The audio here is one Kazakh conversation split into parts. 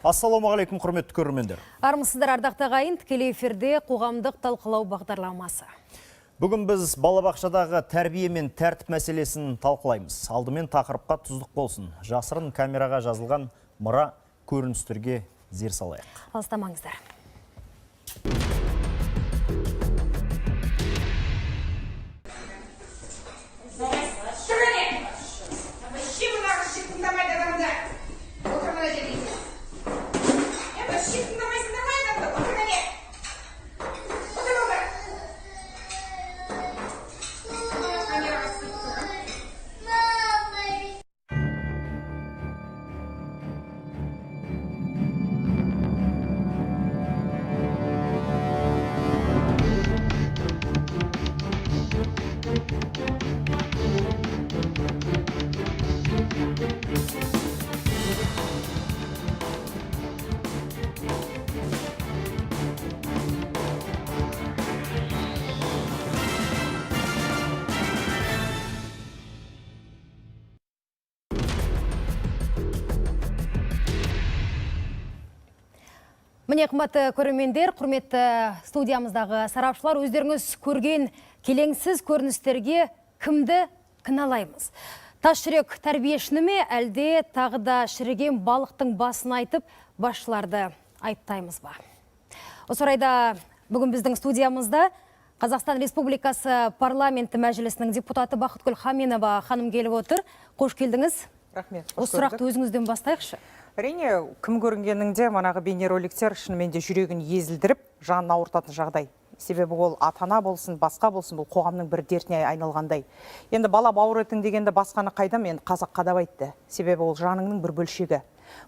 Ассалаумағалейкум, құрметті көрермендер. Армысыздар, ардақты ағайын, тікелей эфирде қоғамдық талқылау бағдарламасы. Бүгін біз балабақшадағы тәрбие мен тәртіп мәселесін талқылаймыз. Алдымен тақырыпқа тұздық болсын. Жасырын камераға жазылған мұра көріністерге зер салайық. Алыстамаңыздар. Міне қымбатты көрермендер, құрметті студиямыздағы сарапшылар, өздеріңіз көрген келеңсіз көріністерге кімді кінәлаймыз? Тас жүрек тәрбиешіні ме, әлде тағы да шіріген балықтың басын айтып, басшыларды айыптаймыз ба? Осы орайда бүгін біздің студиямызда Қазақстан Республикасы парламенті мәжілісінің депутаты Бақытгүл Хаменова ханым келіп отыр. Қош келдіңіз. Рахмет. Осы сұрақты өзіңізден бастайықшы. Әрине, кім көрінгеніңде манағы бейнероликтер шынымен де жүрегін езілдіріп, жанын ауыртатын жағдай. Себебі ол ата-ана болсын, басқа болсын, бұл қоғамның бір дертіне айналғандай. Енді бала бауыр етің дегенде басқаны қайдам, енді қазақ қадап айтты. Себебі ол жаныңның бір бөлшегі.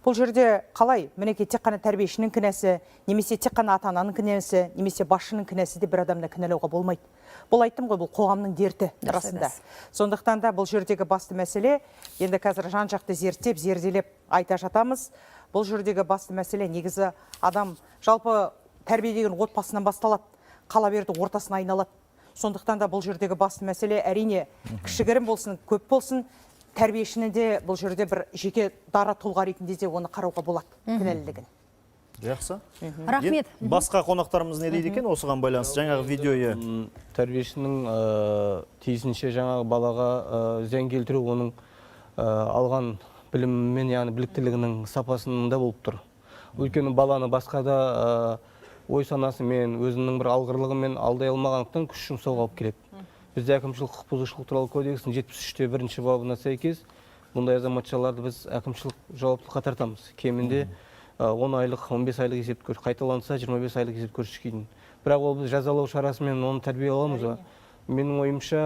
Бұл жерде қалай, мінеке тек қана тәрбиешінің кінәсі, немесе тек қана ата-ананың кінәсі, немесе басшының кінәсі де бір адамды кінәлауға болмайды. Бұл айттым ғой, бұл қоғамның дерті расында. Сондықтан да бұл жердегі басты мәселе, енді қазір жан-жақты зерттеп, зерделеп айта жатамыз. Бұл жердегі басты мәселе негізі адам жалпы тәрбие деген отбасынан басталады, қала берді ортасына айналады. Сондықтан да бұл жердегі басты мәселе әрине кішігірім болсын, көп болсын, тәрбиешіні де бұл жерде бір жеке дара тұлға ретінде де оны қарауға болады кінәлілігін. Жақсы. Рахмет. Басқа қонақтарымыз не дейді екен осыған байланысты жаңағы видеоя? Тәрбиешінің тиісінше жаңағы балаға зиян келтіру оның алған білімімен, яғни біліктілігінің сапасында болып тұр. Өйткені баланы басқа да ой санасымен, өзінің бір алғырлығымен алдай алмағандықтан күш жұмсауға алып келеді. Бізде әкімшілік құқық бұзушылық туралы кодексінің 73-те 1-ші бабына сәйкес бұндай азаматшаларды біз әкімшілік жауаптылыққа тартамыз. Кемінде 10 айлық, 15 айлық есеп көрсеткен, қайталанса 25 айлық есеп көрсеткен. Бірақ ол біз жазалау шарасымен оны тәрбие аламыз ба? Менің ойымша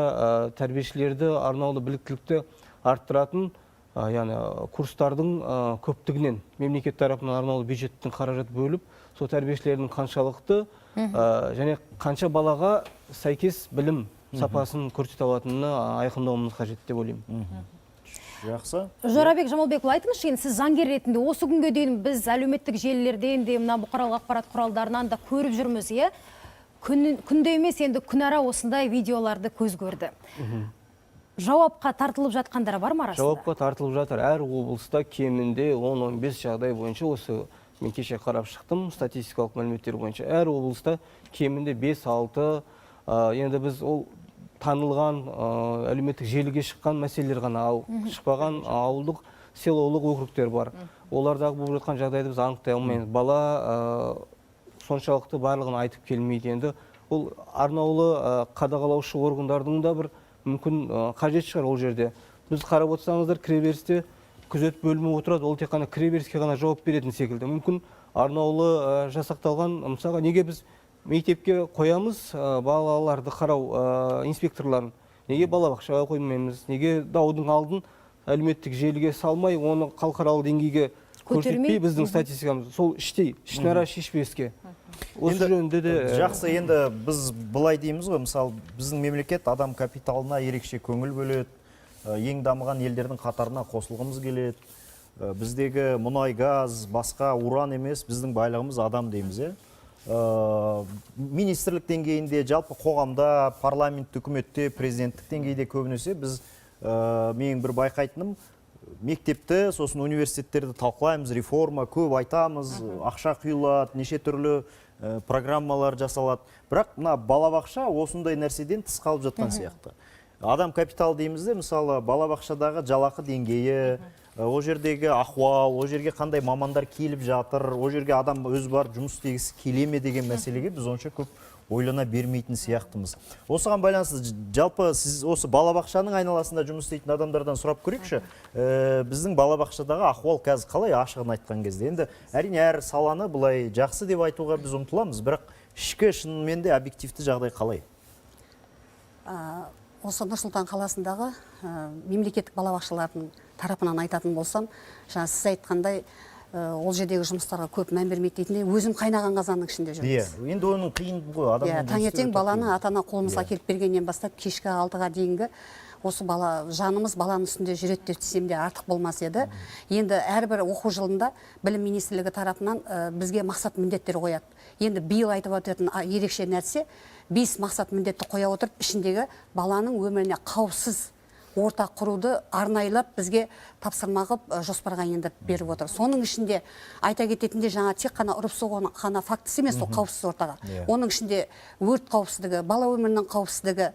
тәрбиешілерді арнаулы біліктілікті арттыратын, яғни курстардың көптігінен мемлекет тарапынан арнаулы бюджеттің қаражат бөліп, сол тәрбиешілердің қаншалықты және қанша балаға сәйкес білім сапасын көрсете алатынына айқындауымыз қажет деп ойлаймын. Жақсы. Жорабек Жамалбекұлы, айтыңызшы, енді сіз заңгер ретінде осы күнге дейін біз әлеуметтік желілерден де, мына бұқаралық ақпарат құралдарынан да көріп жүрміз, иә? Күнде емес, енді күнара осындай видеоларды көз көрді. Жауапқа тартылып жатқандары бар ма арасында? Жауапқа тартылып жатыр. Әр облыста кемінде 10-15 жағдай бойынша, осы мен кеше қарап шықтым, статистикалық мәліметтер бойынша әр облыста кемінде 5-6, енді біз ол танылған әлеуметтік желіге шыққан мәселелер ғана, шықпаған ауылдық селолық округтер бар. Олардағы болып жатқан жағдайды біз анықтай алмаймыз. Бала соншалықты барлығын айтып келмейді. Енді ол арнаулы қадағалаушы органдардың да бір мүмкін қажет шығар ол жерде. Біз қарап отырсаңыздар, кіреберісте күзет бөлімі отырады, ол тек қана кіреберіске ғана жауап беретін секілді. Мүмкін арнаулы жасақталған, мысалға неге біз мектепке қоямыз балаларды қарау инспекторларын, неге балабақшаға қоймаймыз, неге даудың алдын әлеуметтік желіге салмай, оны халықаралық деңгейге көрсетпей біздің статистикамыз, сол ішінара шешпеске. Осы жөнінде де жақсы, енді біз былай дейміз ғой, мысалы біздің мемлекет адам капиталына ерекше көңіл бөледі, ең дамыған елдердің қатарына қосылғымыз келеді. Біздегі мұнай, газ, басқа уран емес, біздің байлығымыз адам дейміз, министрлік деңгейінде, жалпы қоғамда, парламент, үкіметте, президенттік деңгейде көбінесе біз менің бір байқайтыным мектепті, сосын университеттерді талқылаймыз, реформа көп айтамыз, ақша құйылады, неше түрлі программалар жасалады. Бірақ мына балабақша осындай нәрседен тыс қалып жатқан сияқты. Адам капитал деймізде, мысалы, балабақшадағы жалақы деңгейі, о жердегі ахуал, о жерге қандай мамандар келіп жатыр, о жерге адам өз барып жұмыс істегісі келе ме деген мәселеге біз онша көп ойлана бермейтін сияқтымыз. Осыған байланысты жалпы сіз осы балабақшаның айналасында жұмыс істейтін адамдардан сұрап көрейікші, біздің балабақшадағы ахуал қазір қалай, ашығын айтқан кезде? Енді әрине әр саланы бұлай жақсы деп айтуға біз ұмтыламыз, бірақ ішкі шынымен де объективті жағдай қалай? Осы Нұр-Сұлтан қаласындағы мемлекеттік балабақшалардың тарапынан айтатын болсам, жаңа сіз айтқандай, ол жердегі жұмыстарға көп мән бермейді дейтіндей, өзім қайнаған қазанның ішінде жүрміз. Енді оның қиын ғой, адамның таңертең баланы ата-ана қолымызға келіп бергеннен бастап кешкі 6-ға дейінгі осы жанымыз баланың үстінде жүреді деп десем де артық болмас еді. Енді әрбір оқу жылында білім министрлігі тарапынан бізге мақсат міндеттер қояды. Енді биыл айтып өтетін ерекше нәрсе 5 мақсат міндетті қоя отырып, ішіндегі баланың өміріне қауіпсіз орта құруды арнайлап бізге тапсырма қылып жоспарға енді беріп отыр. Соның ішінде айта кететінде жаңа тек қана ұрып-соғу ғана фактісі емес, ол қауіпсіз ортаға. Оның ішінде өрт қауіпсіздігі, бала өмірінің қауіпсіздігі,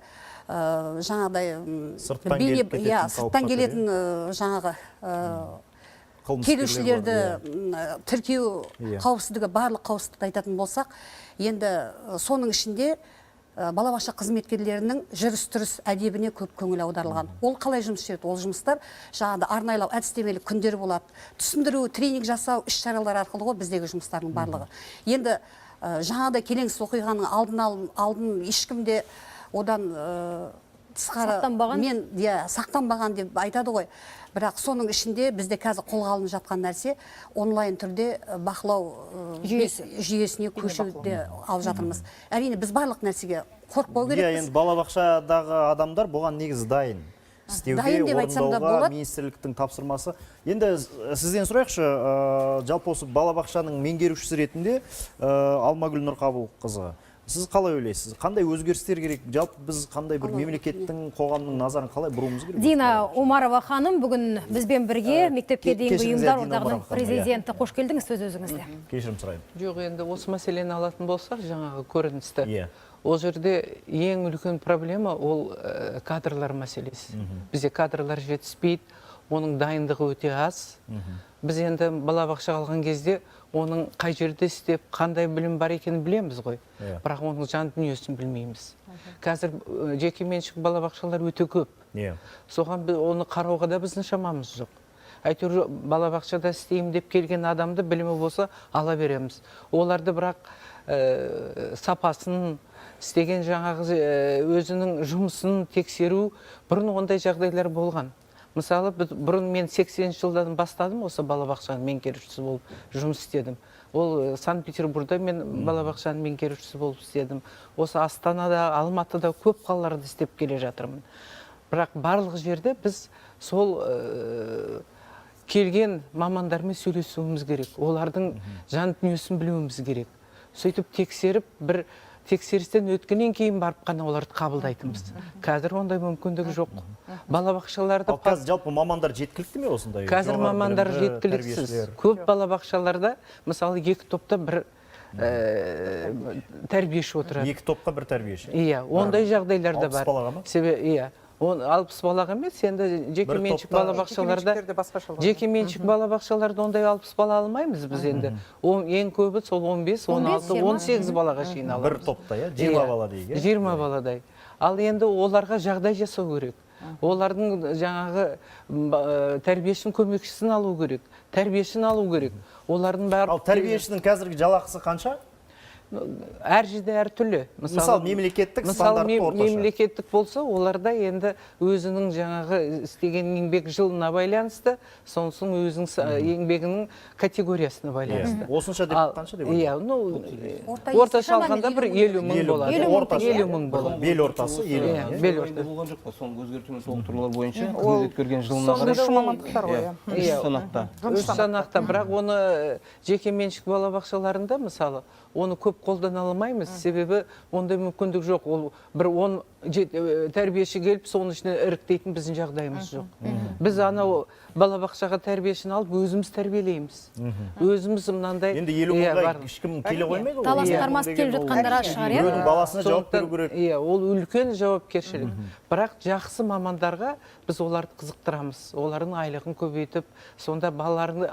жаңағыдай сырттан келетін жаңағы келушілерді тіркеу қауіпсіздігі, барлық қауіпсіздікті айтатын болсақ, енді соның ішінде балабақша қызметкерлерінің жүріс-тұрыс әдебіне көп көңіл аударылған. Ол қалай жұмыс істейді? Ол жұмыстар жаңағыдай арнайлау әдістемелік күндер болады. Түсіндіру, тренинг жасау, іс-шаралар арқылы ғой біздегі жұмыстардың барлығы. Енді жаңағыдай келеңсіз оқиғаның алдын ешкімде одан сақтанбаған деп айтады ғой. Бірақ соның ішінде бізде қазір қолға алынып жатқан нәрсе онлайн түрде бақылау жүйесіне көшуде алып жатырмыз. Әрине біз барлық нәрсеге қорықпау керекпіз. Енді балабақшадағы адамдар бұған негізі дайын. Істеуге, орындауға министрліктің тапсырмасы. Енді сізден сұрайықшы, жалпы осы балабақшаның меңгерушісі ретінде Алмагүл Нұрқабылқызы, сіз қалай ойлайсыз? Қандай өзгерістер керек? Жалпы біз қандай бір мемлекеттің, қоғамның назарын қалай бұруымыз керек? Дина Омарова ханым, бүгін бізбен бірге мектепке дейінгі ұйымдар одағының президенті. Қош келдіңіз, сөз өзіңізде. Кешірім сұраймын. Жоқ, енді осы мәселені алатын болсақ, жаңағы көріністі. Ол жерде ең үлкен проблема ол кадрлар мәселесі. Бізде кадрлар жетіспейді, оның дайындығы өте аз. Біз енді балабақша алған кезде оның қай жерде істеп, қандай білім бар екенін білеміз ғой. Бірақ оның жан дүниесін білмейміз. Қазір жекеменшік балабақшалар өте көп. Соған оны қарауға да біздің шамамыз жоқ. Әйтеуір балабақшада істеймін деп келген адамды білімі болса ала береміз. Оларды бірақ сапасын, істеген жаңағы өзінің жұмысын тексеру, бұрын ондай жағдайлар болған. Мысалы, бұрын мен 80 жылдан бастадым, осы балабақшаның меңгерушісі болып жұмыс істедім. Ол Санкт-Петербургда мен балабақшаның меңгерушісі болып істедім. Осы Астанада, Алматыда көп қалаларда істеп келе жатырмын. Бірақ барлық жерде біз сол келген мамандармен сөйлесуіміз керек. Олардың жан дүниесін білуіміз керек. Сөйтіп тексеріп, бір тексерістен өткеннен кейін барып қана оларды қабылдайтынбыз. Қазір ондай мүмкіндік жоқ. Балабақшаларда қазір жалпы мамандар жеткілікті ме осындай? Қазір мамандар жеткіліксіз. Көп балабақшаларда, мысалы, 2 топта бір тәрбиеші отырады. 2 топқа бір тәрбиеші. Иә, ондай жағдайлар да бар. 60 балаға ма? Иә. 60 балаға емес, енді жекеменшік балабақшаларда ондай 60 бала алмаймыз біз енді. Ең көбі сол 15, 16, 18 балаға шейін аламыз. Бір топта, 20 бала дейге. 20 баладай. Ал енді оларға жағдай жасау керек. Олардың жаңағы тәрбиешінің көмекшісін алу керек. Тәрбиешін алу керек. Олардың бәрі... Ал тәрбиешінің қазіргі жалақысы қанша? Әр жерде әр түрлі. Мысалы, мемлекеттік стандартты орташа. Мемлекеттік болса, оларда енді өзінің жаңағы істеген еңбек жылына байланысты, сонысын өзінің еңбегінің категориясына байланысты. Осынша деп қанша деп? Иә, орташа алғанда бір 50 мың болады. 50 мың болады. Бел ортасы 50 мың. Бел ортасы. Болған жоқ па, соңғы өзгертілген толықтырулар бойынша күнделік көрген жылына қарай. Соңғы мамандықтар ғой. Үш санатта. Үш санатта, бірақ оны жекеменшік балабақшаларында, мысалы, оны көп көп қолдана алмаймыз, себебі ондай мүмкіндік жоқ. Ол бір 10 тәрбиеші келіп, соның ішінен іріктейтін біздің жағдайымыз жоқ. Біз анау балабақшаға тәрбиешіні алып, өзіміз тәрбиелейміз. Өзіміз мынандай... Енді 50 мыңға ешкім келе қоймайды ғой. Талас тармас келіп жатқандар шығар, иә? Біреудің баласына жауап беру керек. Ол үлкен жауапкершілік. Бірақ жақсы мамандарға біз оларды қызықтырамыз. Олардың айлығын көбейтіп, сонда балалардың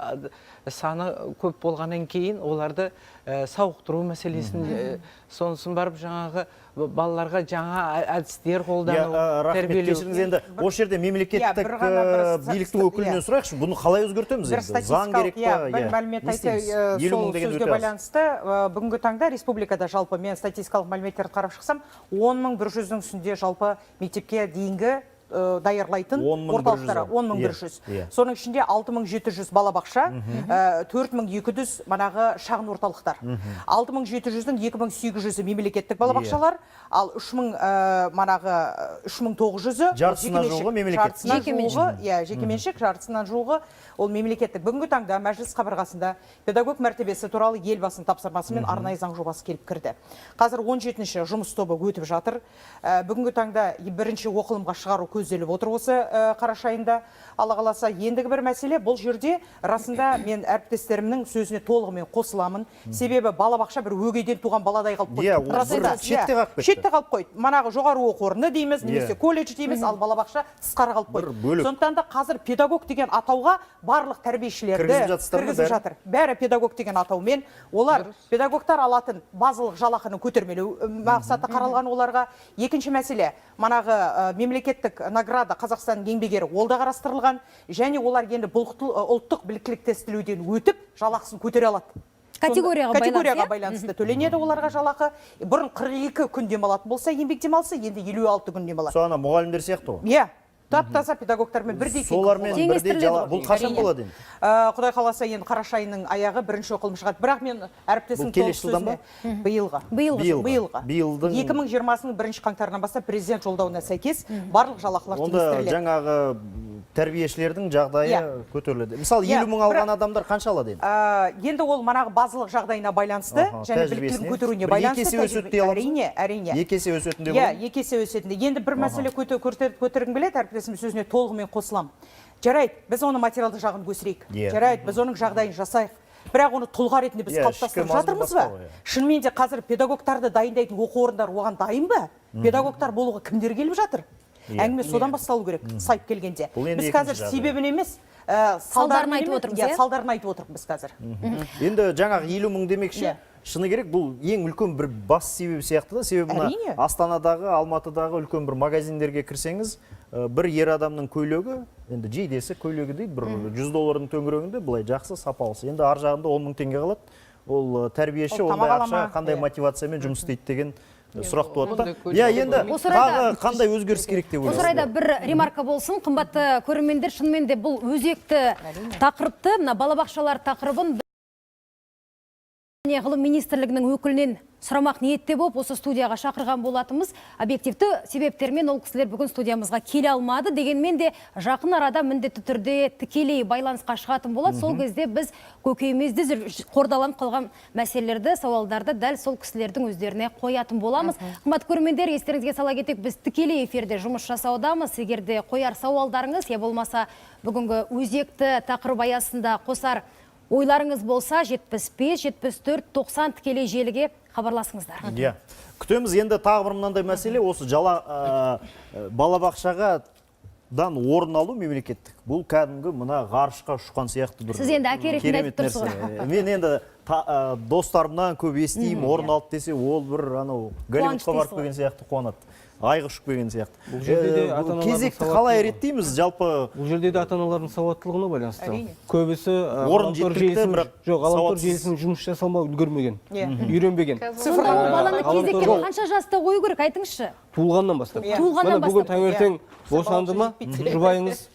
саны көп болғаннан кейін оларды сауықтыру мәселесін, сонысын барып жаңағы балаларға жаңа әдістер қолдану, рахмет, кешіріңіз, енді осы жерде мемлекеттік биліктің өкілінен сұрайықшы, бұны қалай өзгертеміз енді? Заң керек па? Бір мәлімет айтайын, сол сөзге байланысты, бүгінгі таңда республикада жалпы, мен статистикалық мәліметтерді қарап шықсам, 10.100-дің үстінде жалпы мектепке дейінгі даярлайтын орталықтары 10.100. Соның ішінде 6.700 балабақша, 4.200 манағы шағын орталықтар. 6.700-дің 2.800-і мемлекеттік балабақшалар, ал 3.900-і жартысына жуығы мемлекеттік. Жекеменшік, жартысынан жуығы ол мемлекеттік. Бүгінгі таңда мәжіліс қабырғасында педагог мәртебесі туралы елбасының тапсырмасымен арнайы заң жобасы келіп кірді. Қазір 17-ші жұмыс тобы өтіп жатыр. Бүгінгі таңда бірінші оқылымға шығару көзделіп отыр осы қараша айында. Алла қаласа, ендігі бір мәселе, бұл жерде расында мен әріптестерімнің сөзіне толығымен қосыламын. Себебі балабақша бір өгейден туған баладай қалып қойды. Шетте қалып қойды. Манағы жоғары оқу орны дейміз, немесе колледж дейміз, ал балабақша тысқары қалып қойды. Сондықтан да қазір педагог деген атауға барлық тәрбиешілерді кіргізіп жатыр. Бәрі педагог деген атаумен. Олар педагогтар алатын базалық жалақыны көтермелеу мақсаты қаралған оларға. Екінші мәселе, манағы мемлекеттік награда Қазақстан еңбек ері ол да қарастырылған, және олар енді ұлттық біліктілік тестілеуден өтіп жалақысын көтере алады. Категорияға байланысты төленеді оларға жалақы. Бұрын 42 күн демалатын болса, еңбек демалысы, енді 56 күн демалады. Соны мұғалімдер сияқты ғой? Иә. Тап-таза педагогтармен бірдей солармен бірдей бұл қашан болады енді? Құдай қаласа, енді қараша айының аяғы бірінші оқылым шығады. Бірақ мен әріптесім толық сөзіне биылға. 2020-ның бірінші қаңтарынан бастап президент жолдауына сәйкес барлық жалақылар теңестіріледі. Онда жаңағы тәрбиешілердің жағдайы көтеріледі. Мысалы, 50 мың алған адамдар қанша алады енді? Енді ол манағы базалық жағдайына байланысты, және біліктілігін көтеруіне байланысты. Әрине. Екі есе өсетінде болады? Иә, екі есе өсетінде. Енді бір мәселе көтергім келеді, әріптесім сөзіне толығымен қосылам. Жарайды, біз оны материалдық жағын көсірейік. Жарайды, біз оның жағдайын жасайық. Бірақ оны тұлға ретінде біз қалыптастырып жатырмыз ба? Шынымен де қазір педагогтарды дайындайтын оқу орындары оған дайын ба? Педагогтар болуға кімдер келіп жатыр? Әңгіме содан басталу керек, сайып келгенде. Біз қазір себебін емес, салдарын айтып отырмыз біз қазір. Енді жаңағы 50 мың демекші, шыны керек, бұл ең үлкен бір бас себебі сияқты да. Себебі Астанадағы, Алматыдағы үлкен бір магазиндерге кірсеңіз, бір ер адамның көйлегі, енді жейдесі көйлегі дейді, бір $100 төңірегінде былай жақсы сапалысы. Енді ар жағында 10 мың теңге қалады. Ол тәрбиеші ондай ақша қандай мотивациямен жұмыс істейді деген сұрақ туады. Иә, енді тағы қандай өзгеріс керек деп ойлайсыз? Осы орайда бір ремарка болсын. Қымбатты көрермендер, шынымен де бұл өзекті тақырыпты, мына балабақшалар тақырыбын ғылым министрлігінің өкілінен сұрамақ ниетте болып, осы студияға шақырған болатымыз. Объективті себептермен ол кісілер бүгін студиямызға келе алмады. Дегенмен де жақын арада міндетті түрде тікелей байланысқа шығатын болады. Сол кезде біз көкейімізде қордаланып қалған мәселелерді, сауалдарды дәл сол кісілердің өздеріне қоятын боламыз. Қымбатты көрермендер, естеріңізге сала кетейік, біз тікелей эфирде жұмыс жасаудамыз. Егер де қояр сауалдарыңыз, я болмаса бүгінгі өзекті тақырып аясында қосар ойларыңыз болса, 75, 74, 90 тікелей желіге хабарласыңыздар. Күтеміз. Енді тағы бір мынандай мәселе, осы балабақшаға орын алу мемлекеттік. Бұл кәдімгі мына ғарышқа ұшқан сияқты бір. Сіз енді әке ретінде айтып тұрсыз. Мен енді достарымнан көп естеймін, орын алды десе, ол бір Голливудқа барып келген сияқты қуанады. Айғы ұшып келген сияқты. Кезекті қалай реттейміз? Жалпы бұл жерде де ата-аналардың сауаттылығына байланысты. Көбісі орын жеткілікті, бірақ ғаламтор желісінің жұмыс жасалмай үлгермеген, үйренбеген. Баланы кезекке қанша жаста қою керек, айтыңызшы? Туылғаннан бастап. Мына бүгін таңертең босанды ма, жұбайыңыз,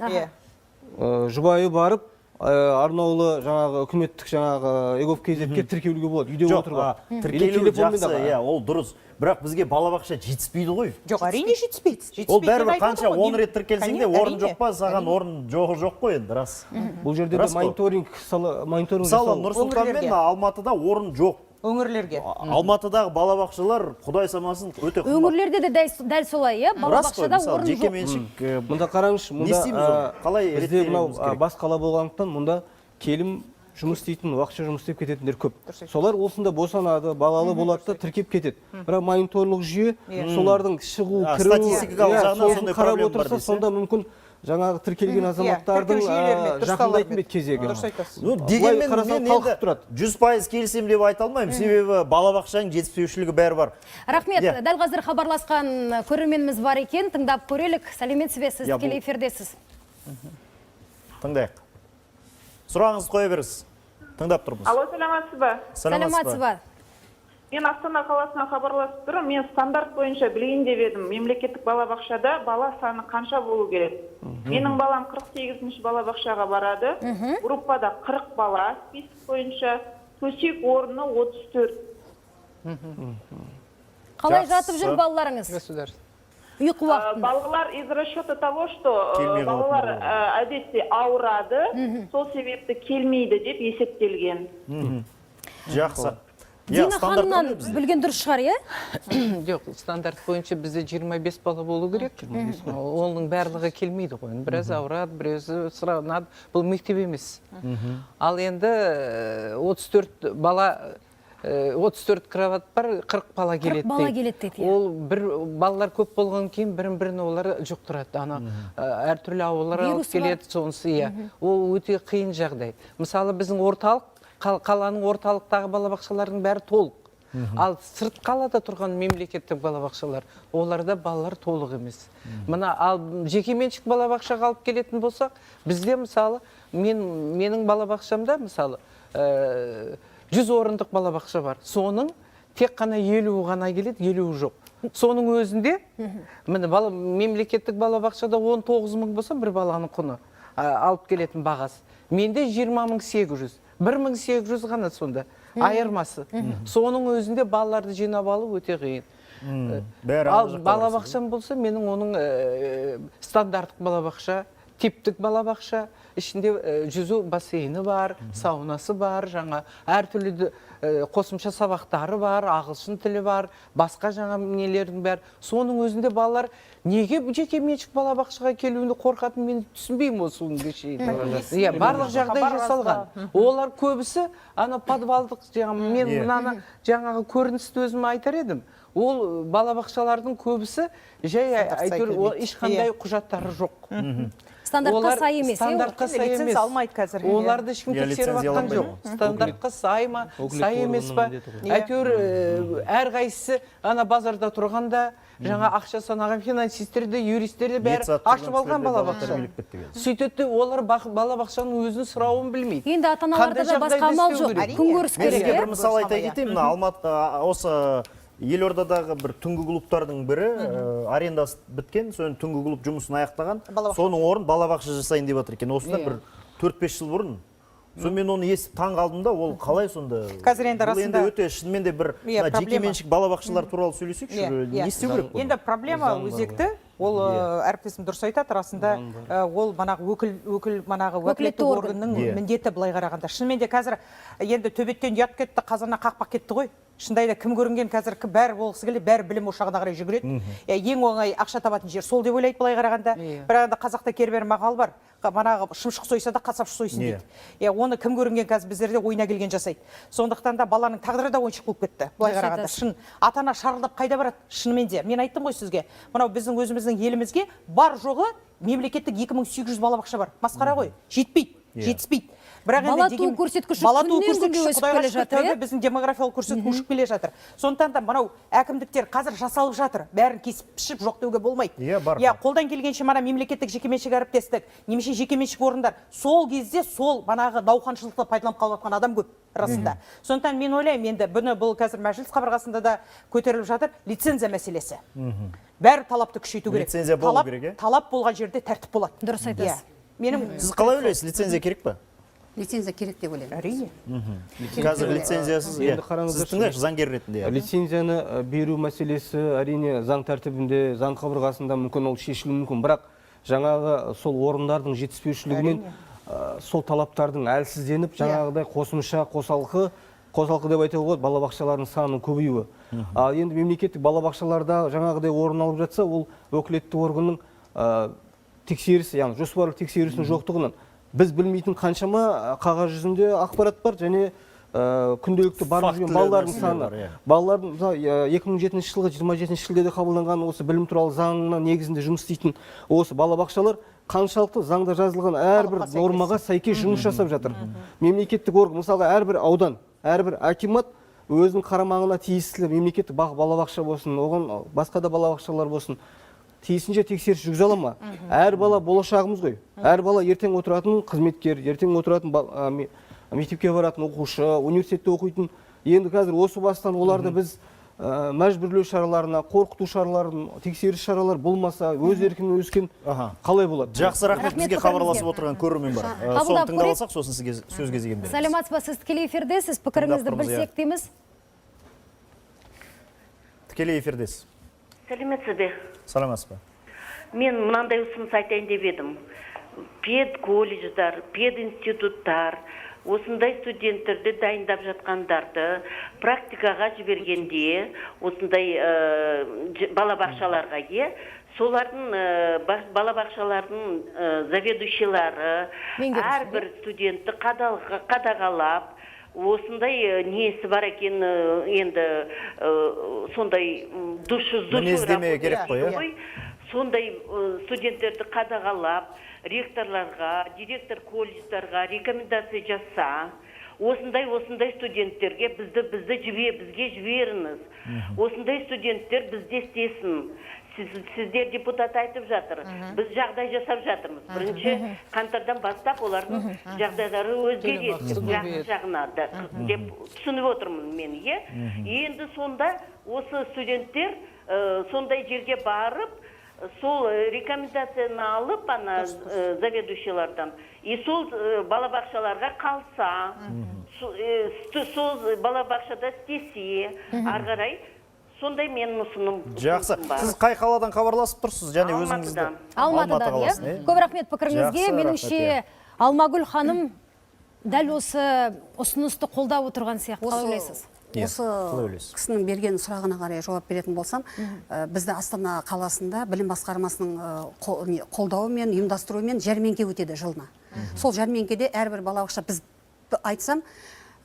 жұбайы барып, арнаулы жаңағы үкіметтік жаңағы егов кезепке тіркеуге болады, үйде отыруға. Тіркеуге жақсы, ол дұрыс. Бірақ бізге балабақша жетіспейді ғой. Жоқ, әрине жетіспейді. Ол бәрібір қанша 10 рет тіркелсең де орын жоқ па, саған орын жоқ қой енді, рас. Бұл жерде де мониторинг мысалы Нұр-Сұлтан мен Алматыда орын жоқ. өңірлерге. Алматыдағы балабақшалар құдай самасын өте қымбат. Өңірлерде де дәл солай, иә? Балабақшада орын жоқ. Жекеменшік Мұнда қараңызшы, не істейміз оны? Қалай бізде мынау реттеуіміз керек? бас қала болғандықтан мұнда келім жұмыс істейтін, уақытша жұмыс істеп кететіндер көп. Солар осында босанады, балалы болады да тіркеп кетеді. Бірақ мониторлық жүйе солардың шығу, кіру, статистикалық жағынан сосын сондай қарап проблема бар отырса, дейсіз, сонда мүмкін жаңағы тіркелген азаматтардың жақындайтын бет кезегі. Дұрыс айтасыз. Дегенмен қарасаң мен қалқып енді тұрады. 100% келісем деп айта алмаймын, себебі балабақшаның жетіспеушілігі бәрі бар. Рахмет, Иә. дәл қазір хабарласқан көрерменіміз бар екен, тыңдап көрелік. Сәлеметсіз бе, сіз Иә, тікелей эфирдесіз. Тыңдайық. Сұрағыңызды қоя беріңіз. Тыңдап тұрмыз. Алло, саламатсыз ба? Саламатсыз ба? Мен Астана қаласынан хабарласып тұрмын. Мен стандарт бойынша білейін деп едім. Мемлекеттік балабақшада бала саны қанша болу керек? Менің балам 48-ші балабақшаға барады. Группада 40 бала, список бойынша төсек орны 34. Қалай Жақсы. жатып жүр балаларыңыз? Государство. Ұйқы уақытын. Балалар из расчета того, что Келмей қалатын балалар балалар. әдетте ауырады, сол себепті келмейді деп есептелген. Жақсы. Дина стандарт ханымнан қандай бізде? білген дұрыс шығар, иә? Жоқ, стандарт бойынша бізде 25 бала болу керек. Оның барлығы келмейді ғой. Біраз ауырады, біразы сұранады. Бұл мектеп емес. Ал енді 34 бала 34 кроват бар, 40 бала келеді. 40 бала келеді дейді, иә. Ол бір балалар көп болған кейін бірін олар жұқтырады. Ана әртүрлі аурулар алып Вирусы бар. келеді, сонысы, иә. Ол өте қиын жағдай. Мысалы, біздің орталық қаланың орталықтағы балабақшалардың бәрі толық. Ал сырт қалада тұрған мемлекеттік балабақшалар, оларда балалар толық емес. Мына ал жекеменшік балабақшаға алып келетін болсақ, бізде мысалы, менің балабақшамда мысалы 100 орындық балабақша бар. Соның тек қана 50 ғана келеді, 50 жоқ. Соның өзінде, мемлекеттік балабақшада 19 мың болса, бір баланың құны алып келетін бағасы. Менде 20.800. 1.800 ғана сонда айырмасы. Соның өзінде балаларды жинап алу өте қиын. Ал балабақшам болса, менің оның стандарттық балабақша, типтік балабақша, ішінде жүзу бассейні бар, саунасы бар, жаңа әртүрлі қосымша сабақтары бар, ағылшын тілі бар, басқа жаңа нелердің бәрі. Соның өзінде балалар неге жекеменшік балабақшаға келуіне қорқатын, мен түсінбеймін осы күнге шейін. Барлық жағдай жасалған. Олар көбісі ана подвалдық, мен мынаны жаңағы көріністі өзім айтар едім. Ол балабақшалардың көбісі жай әйтеуір ешқандай құжаттары жоқ. Стандартқа сай емес, стандартқа сай емес. Лицензия алмайды қазір. Оларды ешкім тексеріп жатқан жоқ. Стандартқа сай ма, сай емес па? Әйтеуір әрқайсысы ана базарда тұрғанда жаңа ақша санаған финансистерді, юристерді бәрі ашып алған балабақша. Сөйтеді, олар балабақшаның өзін сұрауын білмейді. Енді ата-аналарда да басқа амал жоқ. Күн көріс Мен керек, сізге иә? бір мысал айта кетейін. Мына Алматы осы Елордадағы бір түнгі клубтардың бірі арендасы біткен, соның түнгі клуб жұмысын аяқтаған. Соның орын балабақша жасайын деп жатыр екен. Осыдан бір 4-5 жыл бұрын. Соны мен оны естіп таң қалдым да, ол қалай сонда? Қазір енді расында өте шынымен де бір жекеменшік балабақшалар туралы сөйлесейікші. Не істеу керек? Енді проблема өзекті. Ол әріптесім дұрыс айтады, расында ол манағы өкіл манағы уәкілетті органның міндеті былай қарағанда. Шынымен де қазір енді төбеттен ұят кетті, қазана қақпақ кетті ғой. Шындайда кім көрінген қазір бәрі болғысы келеді, бәрі білім ошағына қарай жүгіреді. Ең оңай ақша табатын жер сол деп ойлайды былай қарағанда. Бірақ қазақта кербер мақал бар. Манағы шымшық сойса да қасапшы сойсын дейді. Оны кім көрінген қазір біздерде ойына келген жасайды. Сондықтан да баланың тағдыры да ойыншық болып кетті. Былай қарағанда шын ата-ана шарылдап қайда барады? Шынымен де. Мен айттым ғой сізге. Мынау біздің өзіміздің елімізге бар жоғы мемлекеттік 2800 балабақша бар. Масқара ғой. Жетіспейді. Бала туу көрсеткіші күннен күнге өсіп келе жатыр. Біздің демографиялық көрсеткіш өсіп келе жатыр. Сондықтан да мынау әкімдіктер қазір жасалып жатыр. Бәрін кесіп пішіп жоқ деуге болмайды. Қолдан келгенше мана мемлекеттік жекеменшік әріптестік, немесе жекеменшік орындар сол кезде сол манағы науқаншылықты пайдаланып қалып жатқан адам көп расында. Сондықтан мен ойлаймын, енді бұл қазір мәжіліс қабырғасында да көтеріліп жатыр, лицензия мәселесі. Бәрі талапты күшейту керек. Лицензия болу керек, талап болған жерде тәртіп болады. Дұрыс айтасыз. Сіз қалай ойлайсыз, лицензия керек па? Лицензия керек деп ойлаймын. Әрине. Қазір лицензиясыз, сіз тыңдайшы заңгер ретінде. Лицензияны беру мәселесі әрине заң тәртібінде, заң қабырғасында мүмкін ол шешілуі мүмкін. Бірақ жаңағы сол орындардың жетіспеушілігімен сол талаптардың әлсізденіп, жаңағыдай қосымша қосалқы қосалқы деп айтуға болады, балабақшалардың санының көбеюі. Ал енді мемлекеттік балабақшаларда жаңағыдай орын алып жатса, ол өкілетті органның тексерісі, яғни жоспарлы тексерісінің жоқтығынан біз білмейтін қаншама қағаз жүзінде ақпарат бар, және күнделікті барып жүрген балалардың саны. Балалардың 2007 жылғы 27 шілдеде қабылданған осы білім туралы заңына негізінде жұмыс істейтін осы балабақшалар қаншалықты заңда жазылған әрбір нормаға сәйкес жұмыс жасап жатыр. Мемлекеттік орган, мысалға әрбір аудан, әрбір акимат өзінің қарамағына тиесілі мемлекеттік балабақша болсын, оған басқа да балабақшалар болсын, тиісінше тексеріс жүргізе ала ма? Әр бала болашағымыз ғой. Әр бала ертең отыратын қызметкер, ертең отыратын мектепке баратын оқушы, университетте оқитын. Енді қазір осы бастан оларды біз мәжбүрлеу шараларына, қорқыту шараларын, тексеріс шаралар болмаса, өз еркімен өскен қалай болады? Жақсы, рахмет. Бізге хабарласып отырған көрермен бар. Соны тыңдап алсақ, сосын сізге сөз кезегін береміз. Саламатсыз ба, сіз тікелей эфирдесіз, пікіріңізді білсек дейміз. Тікелей эфирдесіз. Сәлеметсіз бе? Саламатсыз ба? Мен мынандай ұсыныс айтайын деп едім. Педколледждар, пединституттар, осындай студенттерді дайындап жатқандарды практикаға жібергенде, осындай балабақшаларға солардың балабақшалардың заведующилары әрбір студентті қадағалап, осындай несі бар екен, енді сондай мінездеме керек қой, сондай студенттерді қадағалап, ректорларға, директор колледждарға рекомендация жаса, осындай студенттерге бізге жіберіңіз. Осындай студенттер бізде істесін. Сіздер депутат айтып жатыр. Біз жағдай жасап жатырмыз. Бірінші қаңтардан бастап олардың жағдайлары өзгереді. Жақсы жағына деп түсініп отырмын мен. Енді сонда осы студенттер сондай жерге барып, сол рекомендацияны алып, заведующилардан, и сол балабақшаларға қалса, сол балабақшада істесе, арғарай, сондай менің ұсыным бар. Жақсы. Сіз қай қаладан хабарласып тұрсыз? Және өзіңізді? Алматыдан, иә? Көп рахмет пікіріңізге. Меніңше Алмагүл ханым дәл осы ұсынысты қолдап отырған сияқты. Қалай ойлайсыз? Осы кісінің берген сұрағына қарай жауап беретін болсам, бізді Астана қаласында білім басқармасының қолдауымен, ұйымдастыруымен жәрмеңке өтеді жылына. Сол жәрмеңкеде әрбір балабақша, біз айтсам,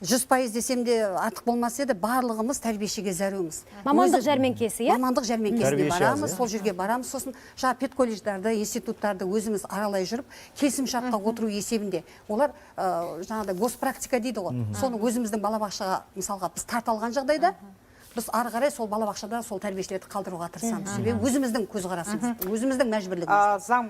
100% десем де артық болмас еді, барлығымыз тәрбиешіге зәруміз. Мамандық жәрмеңкесі, иә? Мамандық жәрмеңкесіне барамыз, сол жерге барамыз, сосын жаңа педколледждарды, институттарды өзіміз аралай жүріп, келісімшартқа отыру есебінде. Олар жаңағыдай госпрактика дейді ғой. Соны өзіміздің балабақшаға, мысалға, біз тарта алған жағдайда, біз ары қарай сол балабақшада сол тәрбиешілерді қалдыруға тырысамыз. Себебі өзіміздің көзқарасымыз, өзіміздің мәжбүрлігіміз. Заң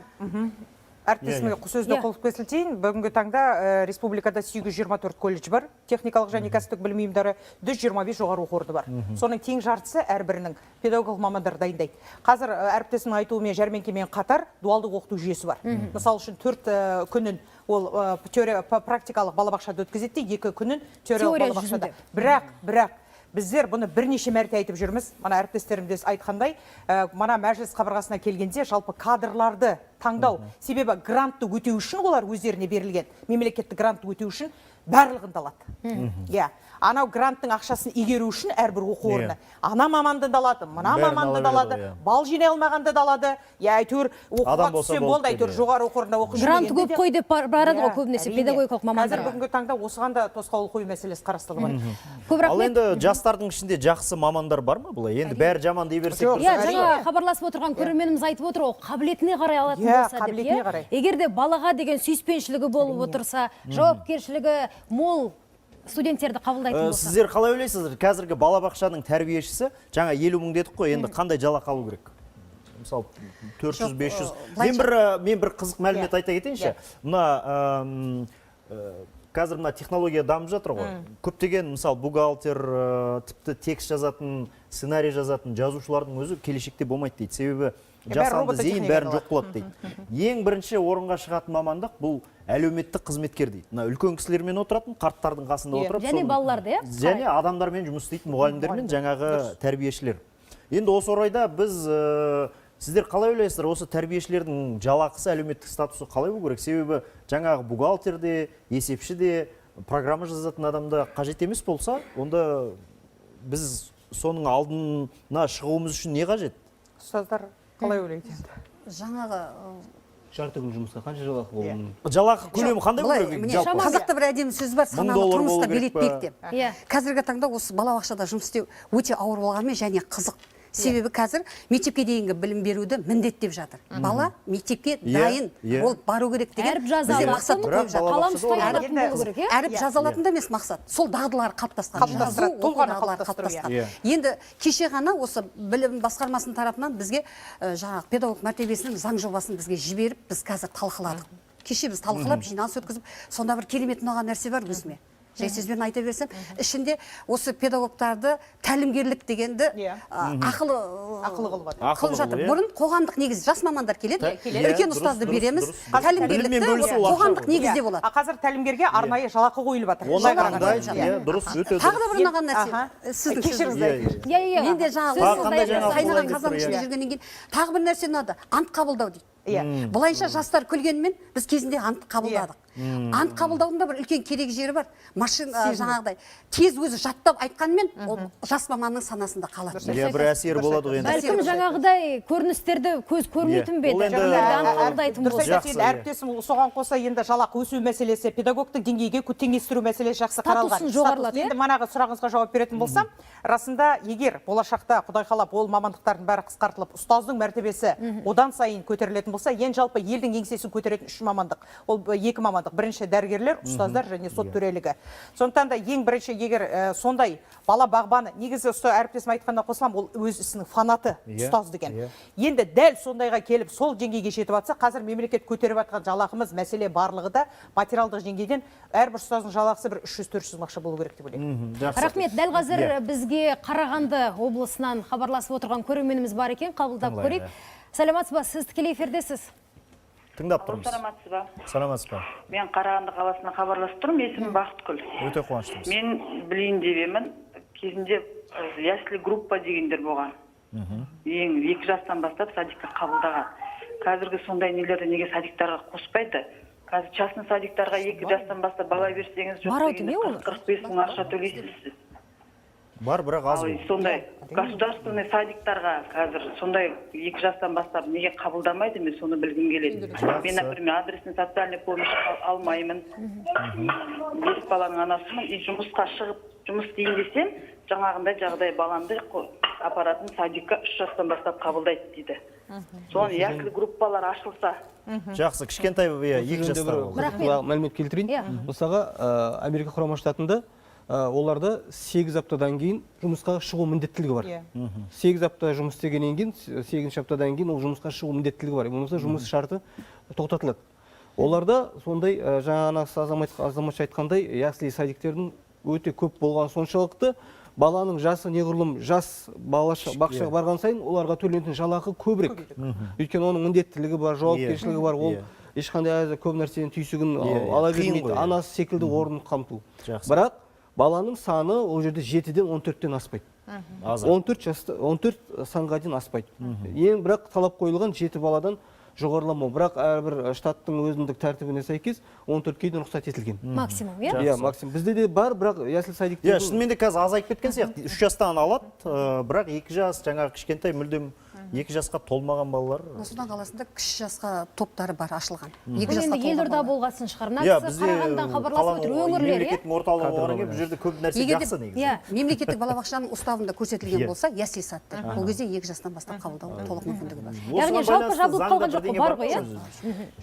әріптесіме сөзді қолып көсілтейін. Бүгінгі таңда республикада 824 колледж бар, техникалық және кәсіптік білім ұйымдары 125 жоғары оқу орны бар. Соның тең жартысы әрбірінің педагогикалық мамандар дайындайды. Қазір әріптесінің айтуымен жәрмеңкемен қатар дуалдық оқыту жүйесі бар. Мысалы үшін 4 күнін ол практикалық балабақшада өткізеді, 2 күнін теориялық балабақшада. Бірақ біздер бұны бірнеше мәрте айтып жүрміз. Мана әріптестеріміз айтқандай, мана мәжіліс қабырғасына келгенде жалпы кадрларды таңдау, себебі грантты өтеу үшін, олар өздеріне берілген мемлекеттік грантты өтеу үшін барлығын алады. Анау гранттың ақшасын игеру үшін әрбір оқу орны ана маманды алады, мына маманды алады, бал жинай алмағанды алады. Әйтеуір оқуға түссем болды, әйтеуір жоғары оқу орнында оқып жүргенде. Грант көп қой деп барады ғой көбінесе педагогикалық мамандар. Қазір бүгінгі таңда осыған да тосқауыл қою мәселесі қарастырылып. Ал енді жастардың ішінде жақсы мамандар бар ма бұлай? Енді бәрі жаман дей берсек дұрыс. Жаңа хабарласып отырған көрерменіміз айтып отыр, ол қабілетіне қарай алатын болса деп. Егер де балаға деген сүйіспеншілігі болып отырса, жауапкершілігі мол студенттерді қабылдайтын болса. Сіздер қалай ойлайсыздар? Қазіргі балабақшаның тәрбиешісі жаңа 50 мың дедік қой, енді қандай жалақы алу керек? Мысалы 400-500. Мен бір қызық мәлімет айта кетейінші. Мына қазір мына технология дамып жатыр ғой. Көптеген мысалы бухгалтер, тіпті текст жазатын, сценарий жазатын жазушылардың өзі келешекте болмайды дейді. Себебі жасанды зейін бәрін жоқ қылады дейді. Ең бірінші орынға шығатын мамандық бұл әлеуметтік қызметкер дейді. Мына үлкен кісілермен отыратын, қарттардың қасында отырып, және балаларды, және адамдармен жұмыс істейтін мұғалімдер мен жаңағы тәрбиешілер. Енді осы орайда біз сіздер қалай ойлайсыздар, осы тәрбиешілердің жалақысы, әлеуметтік статусы қалай болу керек? Себебі жаңағы бухгалтер де, есепші де программа жазатын адамда қажет емес болса, онда біз соның алдына шығуымыз үшін не қажет? Ұстаздар қалай ойлайды енді? Жаңағы жарты күн жұмысқа қанша жалақы болуы? Жалақы көлемі қандай болу керек? міне жалпы? қазақта бір әдемі сөз бар, саналы $1000 тұрмысты болу керек билетпек па? деп. Иә. Қазіргі таңда осы балабақшада жұмыс істеу өте ауыр болғанмен және қызық. Себебі қазір мектепке дейінгі білім беруді міндеттеп жатыр. Бала мектепке дайын, ол бару керек деген Әріп жаза бізде алатын, мақсат қойып жатыр. қалам ұстай алатын болу керек, иә? Әріп жаза алатын да емес мақсат. Сол дағдылар қалыптасқан. Қалыптастырады, Жазу, тұлғаны оқу дағдылары қалыптастыру, қалыптасқан. Енді кеше ғана осы білім басқармасының тарапынан бізге жаңағы педагог мәртебесінің заң жобасын бізге жіберіп, біз қазір талқыладық. Кеше біз талқылап, жиналыс өткізіп, сонда бір керемет ұнаған нәрсе бар өзіме. Жай сөзбен айта берсем, ішінде осы педагогтарды тәлімгерлік дегенді ақылы қылып жатыр. Бұрын қоғамдық негіз жас мамандар келеді, үлкен ұстазды береміз, тәлімгерлікті қоғамдық негізде болады. Қазір тәлімгерге арнайы жалақы қойылып жатыр. Оны қандай? Дұрыс, өте Тағы да дұрыс. бір ұнаған нәрсе, сіздің сөзіңізде. Мен де қайнаған қазақ ішінде жүргеннен кейін тағы бір нәрсе ұнады, ант қабылдау дейді. Бұлайынша жастар күлгенмен біз кезінде ант қабылдадық. Ант қабылдаудың да бір үлкен керек жері бар. Машина жаңағыдай тез өзі жаттап айтқанмен ол жас маманның санасында қалады. Бір әсері болады ғой енді. Бәлкім жаңағыдай көріністерді көз көрмейтін бе еді? Алдайтын дұрыс болса. айтасыз, әріптесім соған қоса енді жалақы өсу мәселесі, педагогтың деңгейге теңестіру мәселесі жақсы қаралған. Статусын жоғарылату, Енді манағы сұрағыңызға жауап беретін болсам, расында егер болашақта Құдай қалап ол мамандықтардың бәрі қысқартылып, ұстаздың мәртебесі одан сайын көтерілетін болса, ең жалпы елдің еңсесін көтеретін 3 мамандық. Ол 2 мамандық. Бірінші дәрігерлер, ұстаздар және сот төрелігі. Сондықтан да ең бірінші егер сондай бала бағбаны, негізі әріптесім айтқанда қосылам, ол өз ісінің фанаты ұстаз деген. Енді дәл сондайға келіп, сол деңгейге жетіп жатса, қазір мемлекет көтеріп жатқан жалақымыз мәселе барлығы да материалдық деңгейден әрбір ұстаздың жалақысы бір 300-400 ақша болу керек деп ойлаймын. Рахмет, дәл қазір бізге Қарағанды облысынан хабарласып отырған көрерменіміз бар екен, қабылдап көрейік. Саламатсыз ба, сіз тікелей эфирдесіз. Тыңдап тұрмыз. Саламатсыз ба? Саламатсыз ба? Мен Қарағанды қаласынан хабарласып тұрмын, есімім Бақытгүл. Өте қуаныштымыз. Мен білейін деп едім, кезінде ясли группа дегендер болған. Ең 2 жастан бастап садикқа қабылдаған. Қазіргі сондай нелерді неге садиктарға қоспайды? Қазір частный садиктарға 2 жастан бастап бала берсеңіз, жоқ дегенде 40-45 мың ақша төлейсіз. Бар, бірақ аз. Сондай государственный садиктарға қазір сондай 2 жастан бастап неге қабылдамайды, мен соны білгім келеді. Мен, например, адресный социальный помощь алмаймын. 5 баланың анасымын, жұмысқа шығып жұмыс істейін десем, жаңағындай жағдай баламды апаратын садикқа 3 жастан бастап қабылдайды дейді. Соны ясли группалар ашылса. Жақсы, кішкентай 2 жастан. Мәлімет келтірейін. Мысалға, Америка құрама штатында оларда 8 аптадан кейін жұмысқа шығу міндеттілігі бар. 8 апта жұмыс істегеннен кейін, 8 аптадан кейін ол жұмысқа шығу міндеттілігі бар. Болмаса жұмыс шарты тоқтатылады. Оларда сондай жаңа азаматша айтқандай, ясли садиктердің өте көп болған соншалықты баланың жасы неғұрлым жас бақшаға барған сайын оларға төленетін жалақы көбірек. Өйткені оның міндеттілігі бар, жауапкершілігі бар, ол ешқандай көп нәрсенің түйсігін ала бермейді, анасы секілді орнын қамту. Бірақ баланың саны ол жерде 7-ден 14-тен аспайды. 14 санға дейін аспайды. Ең бірақ талап қойылған 7 баладан жоғарыламау. Бірақ әрбір штаттың өзіндік тәртібіне сәйкес 14-ке дейін рұқсат етілген. Максимум, иә? Иә, максимум. Бізде де бар, бірақ ясли садиктер. Шынымен де қазір азайып кеткен сияқты. 3 жастан алады, бірақ 2 жас, жаңағы кішкентай мүлдем 2 жасқа толмаған балалар. Нұр-Сұлтан қаласында кіші жасқа топтары бар ашылған. Бұл енді елорда болғасын шығар. Қарағандыдан хабарласып отыр, өңірлер, мемлекеттің орталығы болған кезде бұл жерде көп нәрсе жақсы негізі. Мемлекеттік балабақшаның уставында көрсетілген болса, ясли садты. Ол кезде 2 жастан бастап қабылдау толық мүмкіндігі бар. Яғни жалпы жабылып қалған жоқ бар ғой, иә?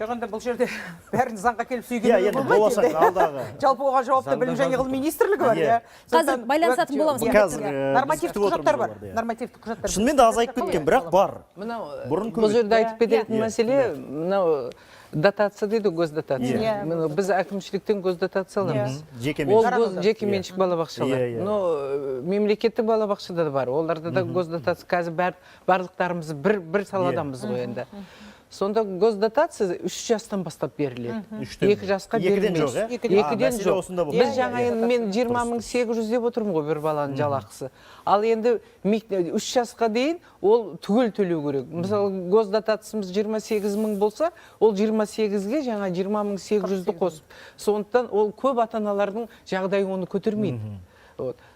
Жоғында бұл жерде бәрін заңға келіп сүйгенде болмайды. Жалпы оған жауапты білім және ғылым министрлігі бар, иә. Қазір байланысатын боламыз. Нормативтік құжаттар бар. Нормативтік құжаттар. Шынымен де азайып кеткен, бірақ бар. Бұл жерде айтып кететін мәселе, мынау дотация дейді, госдотация. Біз әкімшіліктен госдотация аламыз. Ол жеке меншік балабақшалар. Но мемлекеттік балабақшада да бар. Оларда да госдотация. Қазір барлықтарымыз бір саладамыз ғой енді. Сонда госдотация 3 жастан бастап беріледі. 2 жасқа Екіден берілмейді. жоқ, иә? Екіден Мәселе жоқ. осында бұл. Біз жаңа енді мен 20.800 деп отырмын ғой бір баланың жалақысы. Ал енді 3 жасқа дейін ол түгел төлеу керек. Мысалы, госдотациямыз 28.000 болса, ол 28-ге жаңа 20.800-ді қосып. Сондықтан ол көп ата-аналардың жағдайы оны көтермейді.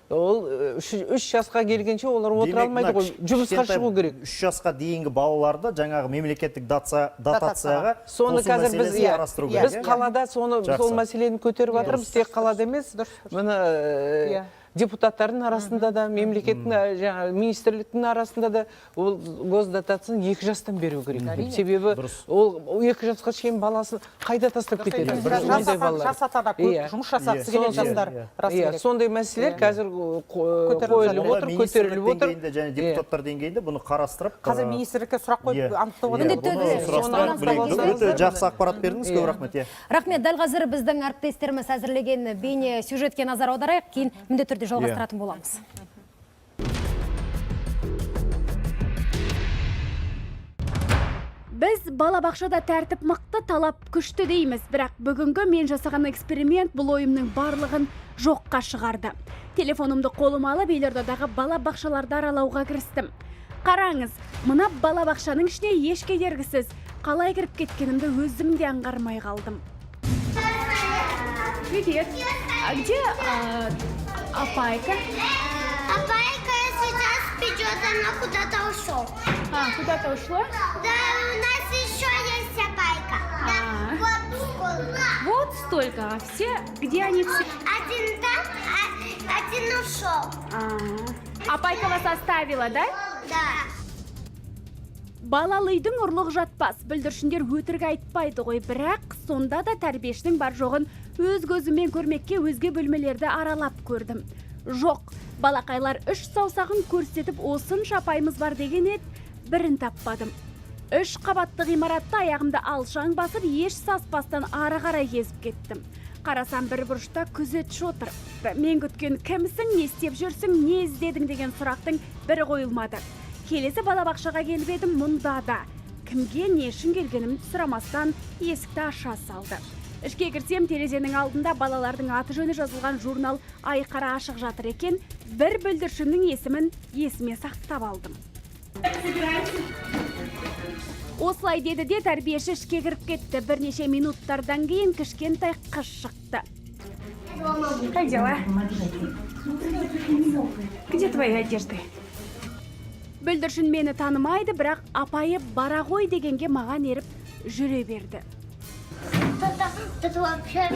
Ол 3 жасқа келгенше олар отыра алмайды ғой, жұмысқа шығу керек. 3 жасқа дейінгі балаларды жаңағы мемлекеттік дотацияға Соны қосу қазір біз мәселесін қарастыру керек. біз қалада сол мәселені көтеріп жатырмыз. Тек қалада емес, мына депутаттардың арасында да, мемлекеттің жаңағы министрліктің арасында да ол госдотацияны 2 жастан беру керек. Себебі ол 2 жасқа шейін баласын қайда тастап кетеді? Жас атада көп жұмыс жасағысы келген жастар рас керек. Сондай мәселелер қазір қойылып отыр, көтеріліп отыр. Және депутаттар деңгейінде бұны қарастырып, Қазір министрлікке сұрақ қойып анықтап отыр. өте жақсы ақпарат бердіңіз, көп рахмет. Рахмет, дәл қазір біздің әріптестеріміз әзірлеген бейне сюжетке назар аударайық, кейін міндетті түрде жалғастыратын боламыз. Біз балабақшада тәртіп мықты, талап күшті дейміз, бірақ бүгінгі мен жасаған эксперимент бұл ойымның барлығын жоққа шығарды. Телефонымды қолыма алып Елордадағы балабақшаларды аралауға кірістім. Қараңыз, мына балабақшаның ішіне еш кедергісіз қалай кіріп кеткенімді өзім де аңғармай қалдым. Привет. А где Апайка? Апайка сейчас придет, она куда-то ушел. Куда-то ушла? Да, у нас еще есть Апайка. Да, вот в школу. Вот столько, а все? Где они все? Один там, один ушел. Апайка вас оставила, да? Да. Балалыйдың ұрлық жатпас, бүлдіршіндер өтірік айтпайды ғой, бірақ сонда да тәрбиешінің бар жоғын өз көзімен көрмекке өзге бөлмелерді аралап көрдім. Жоқ, балақайлар 3 саусағын көрсетіп осынша апайымыз бар деген еді, бірін таппадым. 3 қабатты ғимаратта аяғымды алшаң басып, еш саспастан ары қарай кезіп кеттім. Қарасам бір бұрышта күзетші отыр. Мен күткен кімсің, не істеп жүрсің, не іздедің деген сұрақтың бірі қойылмады. Келесі балабақшаға келіп едім, мұнда да. Кімге не үшін келгенімді сұрамастан есікті аша салды. Ішке кірсем, терезенің алдында балалардың аты жөні жазылған журнал айқара ашық жатыр екен. Бір бүлдіршіннің есімін есіме сақтап алдым. Осылай деді де тәрбиеші ішке кіріп кетті. Бірнеше минуттардан кейін кішкентай қыз шықты. Как дела? Где твои одежды? Бүлдіршін мені танымайды, бірақ апайы бара ғой дегенге маған еріп жүре берді. Тут вообще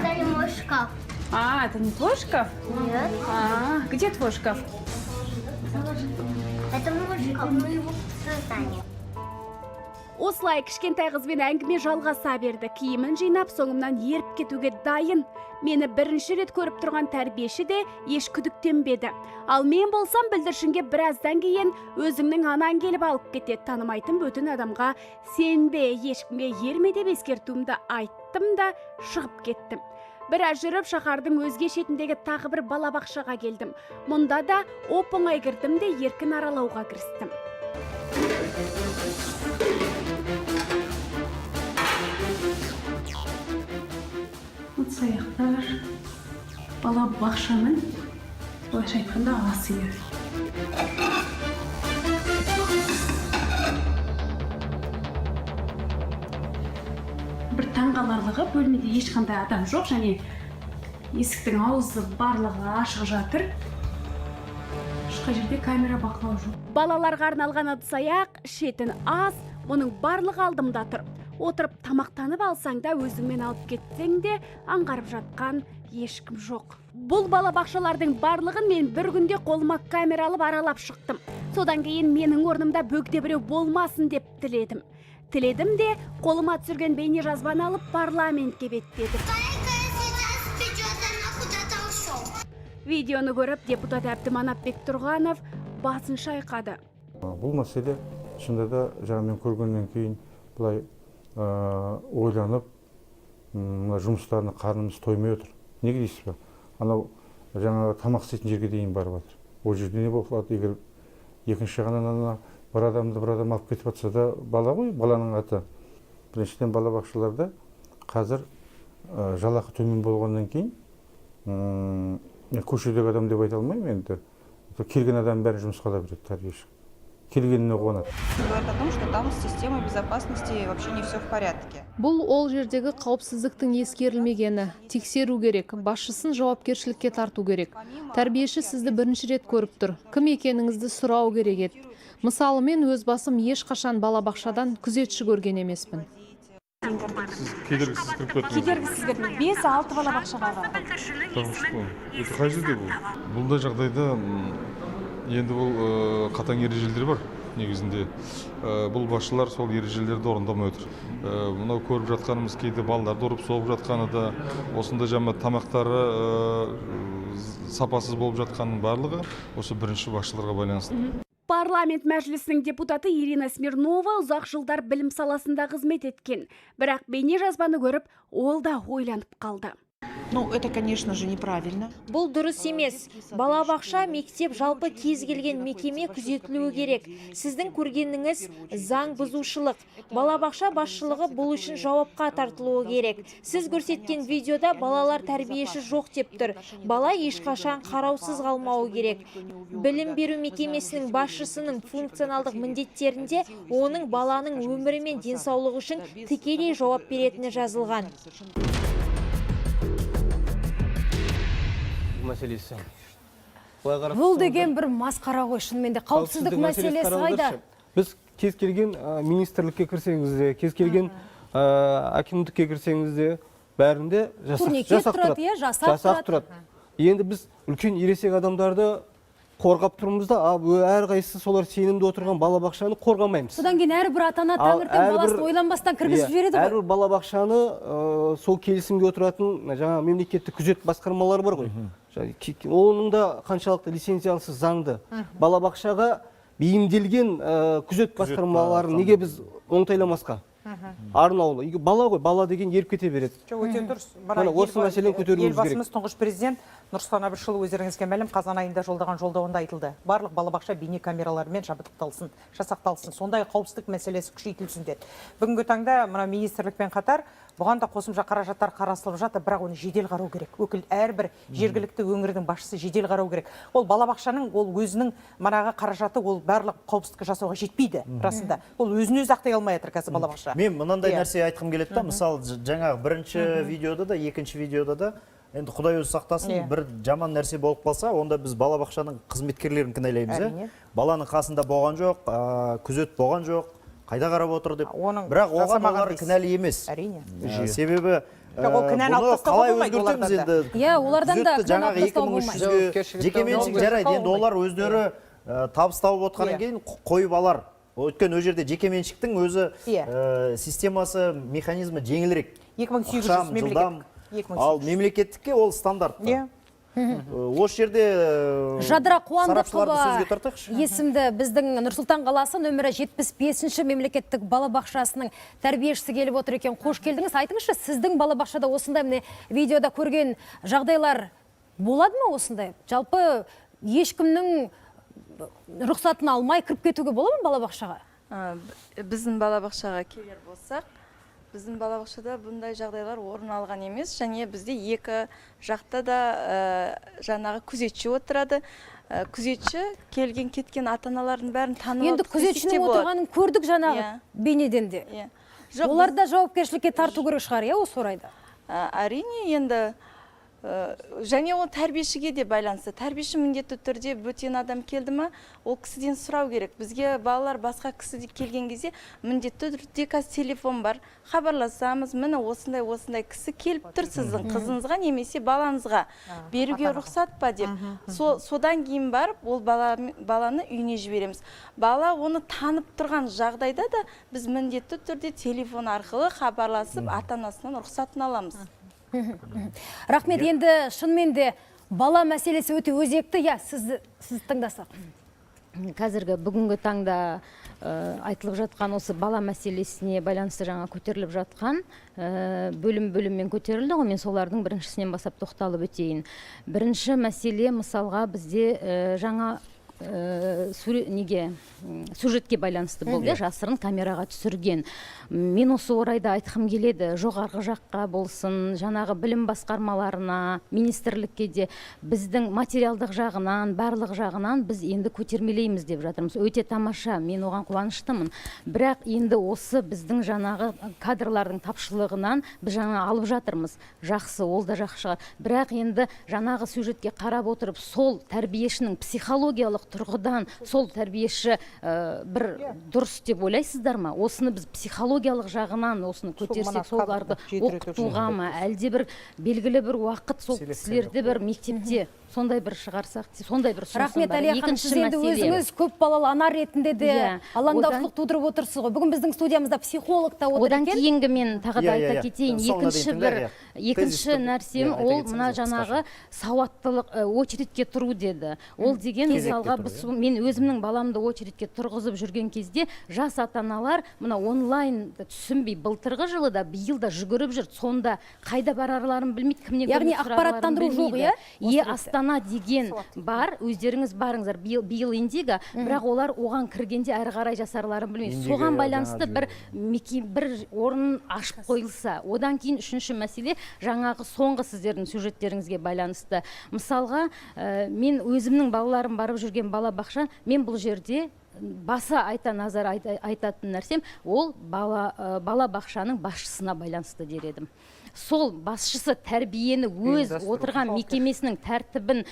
дали мой шкаф. Это не твой шкаф? Нет. Где твой шкаф? Это мой шкаф, мы его создали. Осылай кішкентай қызбен әңгіме жалғаса берді. Киімін жинап, соңымнан еріп кетуге дайын. Мені бірінші рет көріп тұрған тәрбиеші де еш күдіктенбеді. Ал мен болсам бүлдіршінге біраздан кейін өзіңнің анаң келіп алып кетеді. Танымайтын бөтен адамға сенбе, ешкімге ерме деп ескертуімді айттым да шығып кеттім. Біраз жүріп шаһардың өзге шетіндегі тағы бір балабақшаға келдім. Мұнда да оп-оңай кірдім де еркін аралауға кірістім. Саяқтар, балабақшаның, былайша айтқанда асыйы. Бір таңғаларлығы бөлмеде ешқандай адам жоқ, және есіктің аузы барлығы ашық жатыр. Ешқай жерде камера бақылау жоқ. Балаларға арналған ыдыс-аяқ, ішетін ас, мұның барлығы алдымда тұр. Отырып тамақтанып алсаң да өзіңмен алып кетсең де аңғарып жатқан ешкім жоқ. Бұл балабақшалардың барлығын мен бір күнде қолыма камера алып аралап шықтым. Содан кейін менің орнымда бөгде біреу болмасын деп тіледім. Тіледім де қолыма түсірген бейне жазбаны алып парламентке беттедім. Видеоны көріп депутат Әбдіманап Бектұрғанов басын шайқады. Бұл мәселе шынында да жаңамен көргеннен кейін бұлай ойланып, жұмыстарына қарнымыз тоймай отыр. Неге дейсіз ба? Анау жаңағы тамақ істейтін жерге дейін барып жатыр. Ол жерде не болады? Егер екінші жағынан бір адам алып кетіп жатса да бала ғой, баланың аты. Біріншіден балабақшаларда қазір жалақы төмен болғаннан кейін, мен көшедегі адам деп айта алмаймын енді. Келген адам бәрі жұмысқа да береді, тәрбиеші. Келгеніне қуанады. Говорят о том, что там с системой безопасности вообще не все в порядке. Бұл ол жердегі қауіпсіздіктің ескерілмегені. Тексеру керек, басшысын жауапкершілікке тарту керек. Тәрбиеші сізді бірінші рет көріп тұр. Кім екеніңізді сұрау керек еді. Мысалы, мен өз басым ешқашан балабақшадан күзетші көрген емеспін. Сіз кедергісіз кіріп кеттіңіз? Кедергісіз кірдім. 5-6 балабақшаға бардым. Это қай жерде бұл? Бұндай жағдайда енді бұл қатаң ережелер бар негізінде. Бұл басшылар сол ережелерді орындамай отыр. Мынау көріп жатқанымыз кейде балаларды ұрып соғып жатқаны да, осында жаңа тамақтары сапасыз болып жатқанның барлығы осы бірінші басшыларға байланысты. Парламент мәжілісінің депутаты Ирина Смирнова ұзақ жылдар білім саласында қызмет еткен. Бірақ бейне жазбаны көріп, ол да ойланып қалды. Ну, это, конечно же, неправильно. Бұл дұрыс емес. Балабақша, мектеп жалпы кез келген мекеме күзетілуі керек. Сіздің көргеніңіз заң бұзушылық. Балабақша басшылығы бұл үшін жауапқа тартылуы керек. Сіз көрсеткен видеода балалар тәрбиеші жоқ деп тұр. Бала ешқашан қараусыз қалмауы керек. Білім беру мекемесінің басшысының функционалдық міндеттерінде оның баланың өмірі мен денсаулығы үшін тікелей жауап беретіні жазылған. Мәселесі. Бұл деген бір масқара ғой, шынымен де қауіпсіздік мәселесі қайда? Біз кез келген министрлікке кірсеңіз де, кез келген әкімдікке кірсеңіз де, бәрінде жасақ тұрады. Енді біз үлкен ересек адамдарды қорғап тұрмыз да, әрқайсысы солар сенімді отырған балабақшаны қорғамаймыз. Содан кейін әрбір ата-ана таңертең баласын ойланбастан кіргізіп жібереді ғой. Әрбір балабақшаны сол келісімге отыратын жаңа мемлекеттік күзет басқармалары бар ғой. Оның да қаншалықты лицензиялысы заңды. Балабақшаға бейімделген күзет басқармаларын неге біз оңтайламасқа? Арнаулы. Бала ғой, бала деген еріп кете береді. Өте дұрыс. Осы мәселені көтеруіміз керек. Елбасымыз тұңғыш президент Нұрсұлтан Әбішұлы өздеріңізге мәлім қазан айында жолдаған жолдауында айтылды. Барлық балабақша бейне камераларымен жабдықталсын, жасақталсын. Сондай қауіпсіздік мәселесі күшейтілсін деді. Бүгінгі таңда мына министрлікпен қатар бұған да қосымша қаражаттар қарастырылып жатыр, бірақ оны жедел қарау керек. Өкіл әрбір жергілікті өңірдің басшысы жедел қарау керек. Ол балабақшаның ол өзінің манағы қаражаты ол барлық қауіпсіздікті жасауға жетпейді, расында. Ол өзін өзі ақтай алмай жатыр қазір балабақша. Мен мынандай нәрсе айтқым келеді да, мысалы жаңағы бірінші видеода да, екінші видеода да енді Құдай өзі сақтасын, бір жаман нәрсе болып қалса, онда біз балабақшаның қызметкерлерін кінәлаймыз. Баланың қасында болған жоқ, күзет болған жоқ, қайда қарап отыр деп. Бірақ оған олар кінәлі емес. Себебі бұны қалай өзгертеміз енді? Олардан да жаңағы 2300-ге жекеменшік жарайды. Енді олар өздері табыс тауып отқаннан кейін қойып алар. Өйткені ол жерде жекеменшіктің өзі системасы, механизмі жеңілірек. 2800 мемлекеттік. Ал мемлекеттікке ол стандарт. Осы жерде Жадыра Қуандықова есімді біздің Нұрсұлтан қаласы нөмірі 75-ші мемлекеттік балабақшасының тәрбиешісі келіп отыр екен. Қош келдіңіз. Айтыңызшы, сіздің балабақшада осындай міне видеода көрген жағдайлар болады ма осындай? Жалпы ешкімнің рұқсатын алмай кіріп кетуге болады ма балабақшаға? Біздің балабақшаға келер болсақ, біздің балабақшада бұндай жағдайлар орын алған емес, және бізде екі жақта да жаңағы күзетші отырады. Күзетші келген кеткен ата-аналардың бәрін танып. Енді күзетшінің отырғанын көрдік жаңағы бейнеден де. Олар да жауапкершілікке тарту керек шығар, осы орайда? Әрине, енді және ол тәрбиешіге де байланысты. Тәрбиеші міндетті түрде бөтен адам келді ма, ол кісіден сұрау керек. Бізге балалар басқа кісі келген кезде міндетті түрде қазір телефон бар. Хабарласамыз, міне осындай кісі келіп тұр сіздің қызыңызға немесе балаңызға. Беруге рұқсат па деп. Содан кейін барып, ол баланы үйіне жібереміз. Бала оны танып тұрған жағдайда да біз міндетті түрде телефон арқылы хабарласып, ата-анасынан рұқсатын аламыз. Рахмет, енді шынымен де бала мәселесі өте өзекті, сіз тыңдасақ. Қазіргі бүгінгі таңда айтылып жатқан осы бала мәселесіне байланысты жаңа көтеріліп жатқан бөлім-бөліммен көтерілді ғой, мен солардың біріншісінен бастап тоқталып өтейін. Бірінші мәселе мысалға бізде жаңа неге сюжетке байланысты болды, жасырын камераға түсірген. Мен осы орайда айтқым келеді, жоғарғы жаққа болсын, жаңағы білім басқармаларына, министрлікке де біздің материалдық жағынан, барлық жағынан біз енді көтермелейміз деп жатырмыз. Өте тамаша, мен оған қуаныштымын. Бірақ енді осы біздің жаңағы кадрлардың тапшылығынан біз жаңа алып жатырмыз. Жақсы, ол да жақсы шығар. Бірақ енді жаңағы сюжетке қарап отырып, сол тәрбиешінің психологиялық тұрғыдан, сол тәрбиеші бір дұрыс деп ойлайсыздар ма? Осыны біз психологиялық жағынан осыны көтерсек, соларды оқытуға ма, әлде бір белгілі бір уақыт сол кісілерді бір мектепте сондай бір шығарсақ, сондай бір ұсынысым бар. Рахмет, Әлия ханым, сіз енді өзіңіз көп балалы ана ретінде де алаңдаушылық тудырып отырсыз ғой. Бүгін біздің студиямызда психолог та отыр екен. Одан кейінгі мен тағы да айта кетейін, екінші нәрсем ол мына жаңағы сауаттылық, очередке тұру деді. Ол деген мысалға мен өзімнің баламды очередке тұрғызып жүрген кезде жас ата-аналар мына онлайн түсінбей былтырғы жылы да биыл да жүгіріп жүр. Сонда қайда барарларын білмейді, кімнен яғни ақпараттандыру жоқ, иә? Астана деген бар, өздеріңіз барыңыздар, биыл Индиго, бірақ олар оған кіргенде әрі қарай жасарларын білмейді. Соған байланысты бір орын ашып қойылса. Одан кейін үшінші мәселе жаңағы соңғы сіздердің сюжеттеріңізге байланысты. Мысалға, мен өзімнің балаларым барып жүрген балабақша, мен бұл жерде баса назар айтатын нәрсем, ол балабақшаның басшысына байланысты дер едім. Сол басшысы тәрбиені өз отырған мекемесінің тәртібін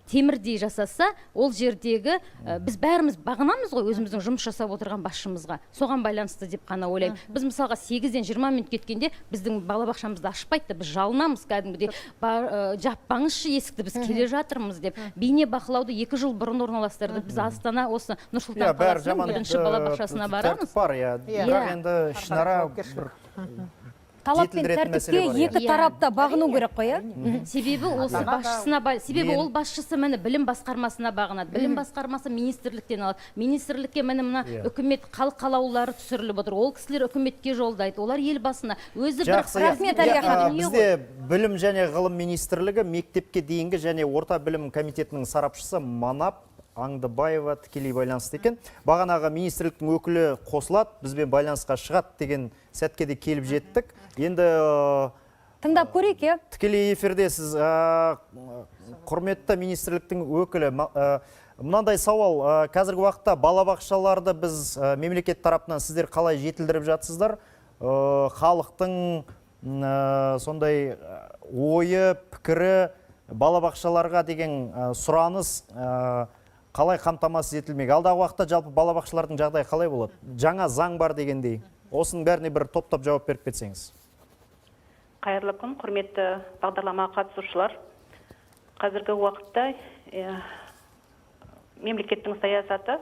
темірдей жасаса, ол жердегі біз бәріміз бағынамыз ғой өзіміздің жұмыс жасап отырған басшымызға. Соған байланысты деп қана ойлаймын. Біз мысалға 8-ден 20 минут кеткенде біздің балабақшамызды ашпайды, біз жалынамыз кәдімгідей, жаппаңызшы есікті, біз келе жатырмыз деп. Бейне бақылауды 2 жыл бұрын орналастырды. Біз Астана осы Нұрсұлтан қаласының бірінші балабақшасына барамыз. Талап пен тәртіпке екі тарапта бағыну керек қой, себебі осы басшысына, себебі ол басшысы мені білім басқармасына бағынады. Білім басқармасы министрліктен алады. Министрлікке мына үкімет қалаулары түсіріліп отыр. Ол кісілер үкіметке жолдайды. Олар елбасына өзі бір рахмет, Әлия ханым. Бізде білім және ғылым министрлігі мектепке дейінгі және орта білім комитетінің сарапшысы Манап Аңдыбаева тікелей байланысты екен. Бағанағы министрліктің өкілі қосылады, бізбен байланысқа шығады деген сәтке де келіп жеттік. Енді тыңдап көрейік, е? Тікелей эфирде сіз құрметті министрліктің өкілі, мынандай сауал, қазіргі уақытта балабақшаларды біз мемлекет тарапынан сіздер қалай жетілдіріп жатсыздар? Халықтың сондай ойы, пікірі, балабақшаларға деген сұраныс қалай қамтамасыз етілмек? Алдағы уақытта жалпы балабақшалардың жағдайы қалай болады? Жаңа заң бар дегендей. Осының бәріне бір топтап жауап беріп кетсеңіз. Қайырлы күн, құрметті бағдарлама қатысушылар. Қазіргі уақытта мемлекеттің саясаты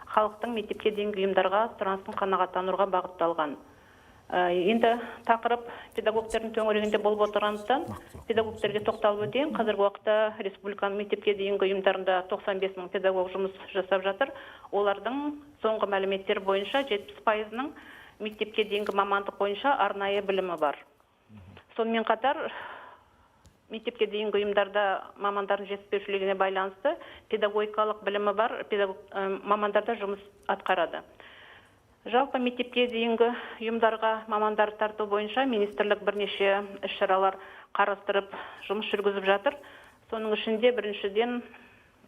халықтың мектепке дейінгі ұйымдарға сұранысын қанағаттандыруға бағытталған. Енді тақырып педагогтердің төңірегінде болып отырғандықтан педагогтерге тоқталып өтейін. Қазіргі уақытта республиканың мектепке дейінгі ұйымдарында 95 мың педагог жұмыс жасап жатыр. Олардың соңғы мәліметтер бойынша 70%-ның мектепке дейінгі мамандық бойынша арнайы білімі бар. Сонымен қатар мектепке дейінгі ұйымдарда мамандардың жетіспеушілігіне байланысты педагогикалық білімі бар мамандарда жұмыс атқарады. Жалпы мектепке дейінгі ұйымдарға мамандар тарту бойынша министрлік бірнеше іс-шаралар қарастырып жұмыс жүргізіп жатыр. Соның ішінде біріншіден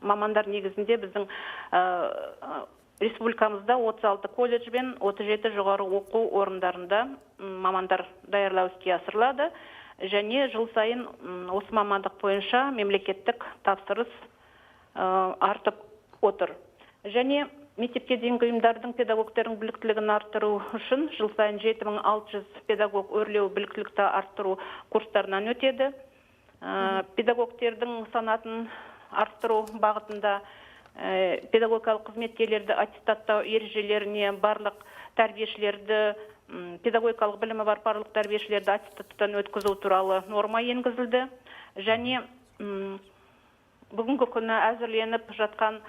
мамандар негізінде біздің республикамызда 36 колледж бен 37 жоғары оқу орындарында мамандар даярлау іске асырылады. Және жыл сайын осы мамандық бойынша мемлекеттік тапсырыс артып отыр. Және мектепке дейінгі ұйымдардың педагогтердің біліктілігін арттыру үшін жыл сайын 7600 педагог өрлеу біліктілікті арттыру курстарынан өтеді. Педагогтердің санатын арттыру бағытында педагогикалық қызметкерлерді аттестаттау ережелеріне барлық тәрбиешілерді, педагогикалық білімі бар барлық тәрбиешілерді аттестаттаудан өткізу туралы норма енгізілді. Және бүгінгі күні әзірленіп жатқан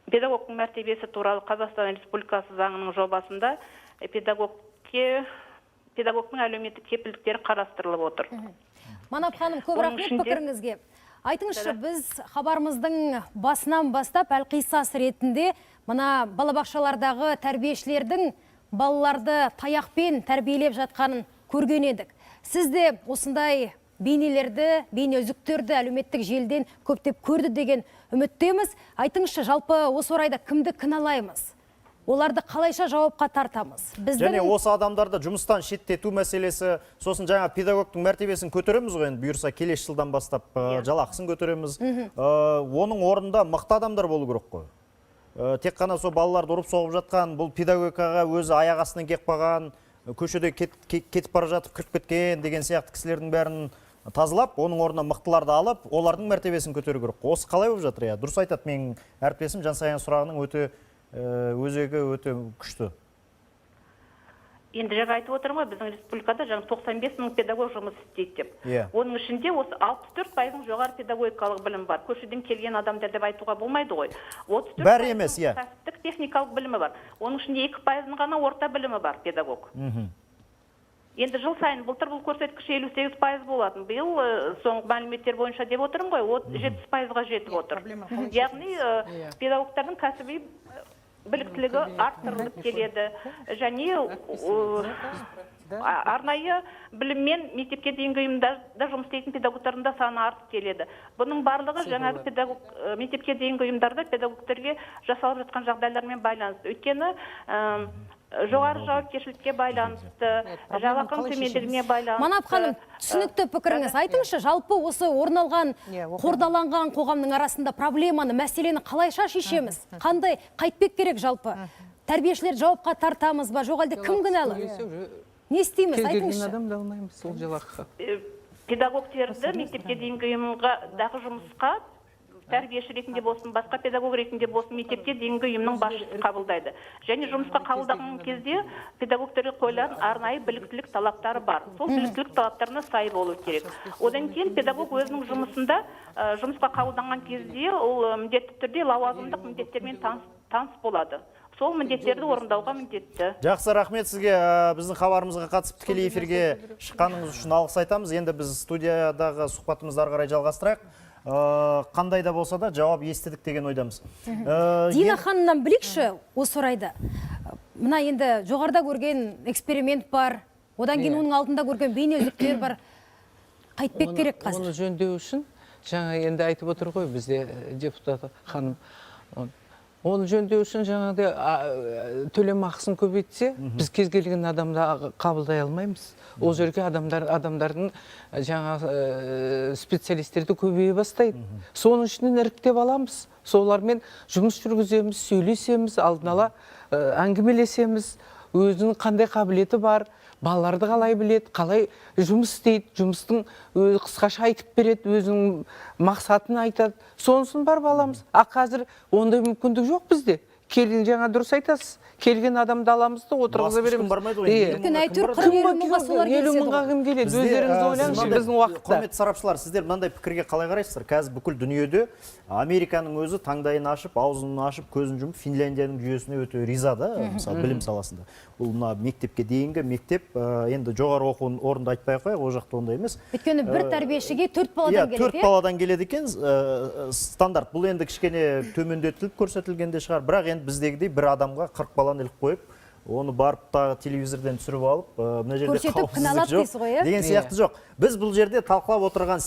педагогтың мәртебесі туралы Қазақстан Республикасы заңының жобасында педагогтың әлеуметтік кепілдіктері қарастырылып отыр. Манап ханым, көп рахмет пікіріңізге. Айтыңызшы, біз хабарымыздың басынан бастап әлқисас ретінде мына балабақшалардағы тәрбиешілердің балаларды таяқпен тәрбиелеп жатқанын көрген едік. Сіз де осындай бейнелерді, бейне үзіктерді әлеуметтік желіден көптеп көрді деген үміттеміз. Айтыңызшы, жалпы осы орайда кімді кінәлаймыз? Оларды қалайша жауапқа тартамыз? Және осы адамдарды жұмыстан шеттету мәселесі, сосын жаңа педагогтың мәртебесін көтереміз ғой, енді бұйырса келесі жылдан бастап жалақысын көтереміз. Оның орнында мықты адамдар болу керек қой. Тек қана сол балаларды ұрып соғып жатқан, бұл педагогикаға өзі аяқ астынан келіп қалған, көшеде кетіп бара жатып кіріп кеткен деген сияқты кісілердің бәрін тазалап, оның орнына мықтыларды алып, олардың мәртебесін көтеру керек. Осы қалай болып жатыр? Дұрыс айтады, менің әріптесім Жансаян сұрағының өзегі өте күшті. Енді жаңа айтып отырмын ғой, біздің республикада 95 мың педагог жұмыс істейді деп. Оның ішінде осы 64% жоғары педагогикалық білім бар. Көшеден келген адамдар деп айтуға болмайды ғой. 34% кәсіптік техникалық білімі бар. Оның ішінде 2% ғана орта білімі бар педагог. Енді жыл сайын былтыр бұл көрсеткіш 58% болатын. Биыл соңғы мәліметтер бойынша деп отырмын ғой, 70%-ға жетіп отыр. Яғни педагогтардың кәсіби біліктілігі арттырылып келеді. Және арнайы біліммен мектепке дейінгі ұйымдарда жұмыс істейтін педагогтардың да саны артып келеді. Бұның барлығы жаңағы мектепке дейінгі ұйымдарда педагогтерге жасалып жатқан жағдайлармен байланысты. Өйткені жоғары жауапкершілікке байланысты, жалақының төмендігіне байланысты. Манап ханым, түсінікті пікіріңіз. Айтыңызшы, жалпы осы орын алған, қордаланған қоғамның арасында проблеманы, мәселені қалайша шешеміз? Қандай қайтпек керек жалпы? Тәрбиешілер жауапқа тартамыз ба? Жоқ әлде кім кінәлі? Не істейміз? Айтыңызшы. Педагогтерді мектепке дейінгі ұйымдағы жұмысқа тәрбиеші ретінде болсын, басқа педагог ретінде болсын, мектепте дейінгі ұйымның басшысы қабылдайды. Және жұмысқа қабылдаған кезде педагогтерге қойылатын арнайы біліктілік талаптары бар. Сол біліктілік талаптарына сай болу керек. Одан кейін педагог өзінің жұмысында жұмысқа қабылданған кезде ол міндетті түрде лауазымдық міндеттермен таныс болады. Сол міндеттерді орындауға міндетті. Жақсы, рахмет сізге. Біздің хабарымызға қатысып тікелей эфирге шыққаныңыз үшін алғыс айтамыз. Енді біз студиядағы сұхбатымызды ары қарай жалғастырайық. Қандай да болса да жауап естідік деген ойдамыз. Дина ханымнан білейікші осы орайда. Мына енді жоғарыда көрген эксперимент бар, одан кейін оның алдында көрген бейне үзіктер бар. Қайтпек керек қазір. Оны жөндеу үшін, жаңа енді айтып отыр ғой бізде депутат ханым. Оны жөндеу үшін жаңағыдай төлем ақысын көбейтсе, біз кез келген адамды қабылдай алмаймыз. Ол жерге адамдардың жаңа специалистерді көбейе бастайды. Соның ішінен іріктеп аламыз. Солармен жұмыс жүргіземіз, сөйлесеміз, алдын ала әңгімелесеміз. Өзінің қандай қабілеті бар, балаларды қалай біледі, қалай жұмыс істейді, жұмыстың қысқаша айтып береді, өзінің мақсатын айтады. Сонысын бар баламыз. Қазір ондай мүмкіндік жоқ бізде. Келген жаңа дұрыс айтасыз. Келген адамды аламыз да отырғыза береміз. Өздеріңіз ойлаңызшы біздің уақытта. Құрметті сарапшылар, сіздер мынандай пікірге қалай қарайсыздар? Қазір бүкіл дүниеде Американың өзі таңдайын ашып, аузын ашып, көзін жұмып, Финляндияның жүйесіне өте риза да, мысалы білім саласында. Бұл мына мектепке дейінгі мектеп, енді жоғары оқу орнында айтпай қояйық, ол жақта ондай емес. Өйткені бір тәрбиешіге 4 баладан келеді. 4 баладан келеді екен, стандарт. Бұл енді кішкене төмендетіліп көрсетілгенде шығар, бірақ енді біздегідей бір адамға 40 баланы іліп қойып, оны барып тағы телевизордан түсіріп алып, мына жерде қауіпсіздік жоқ деген сияқты жоқ. Біз бұл жерде талқылап отырған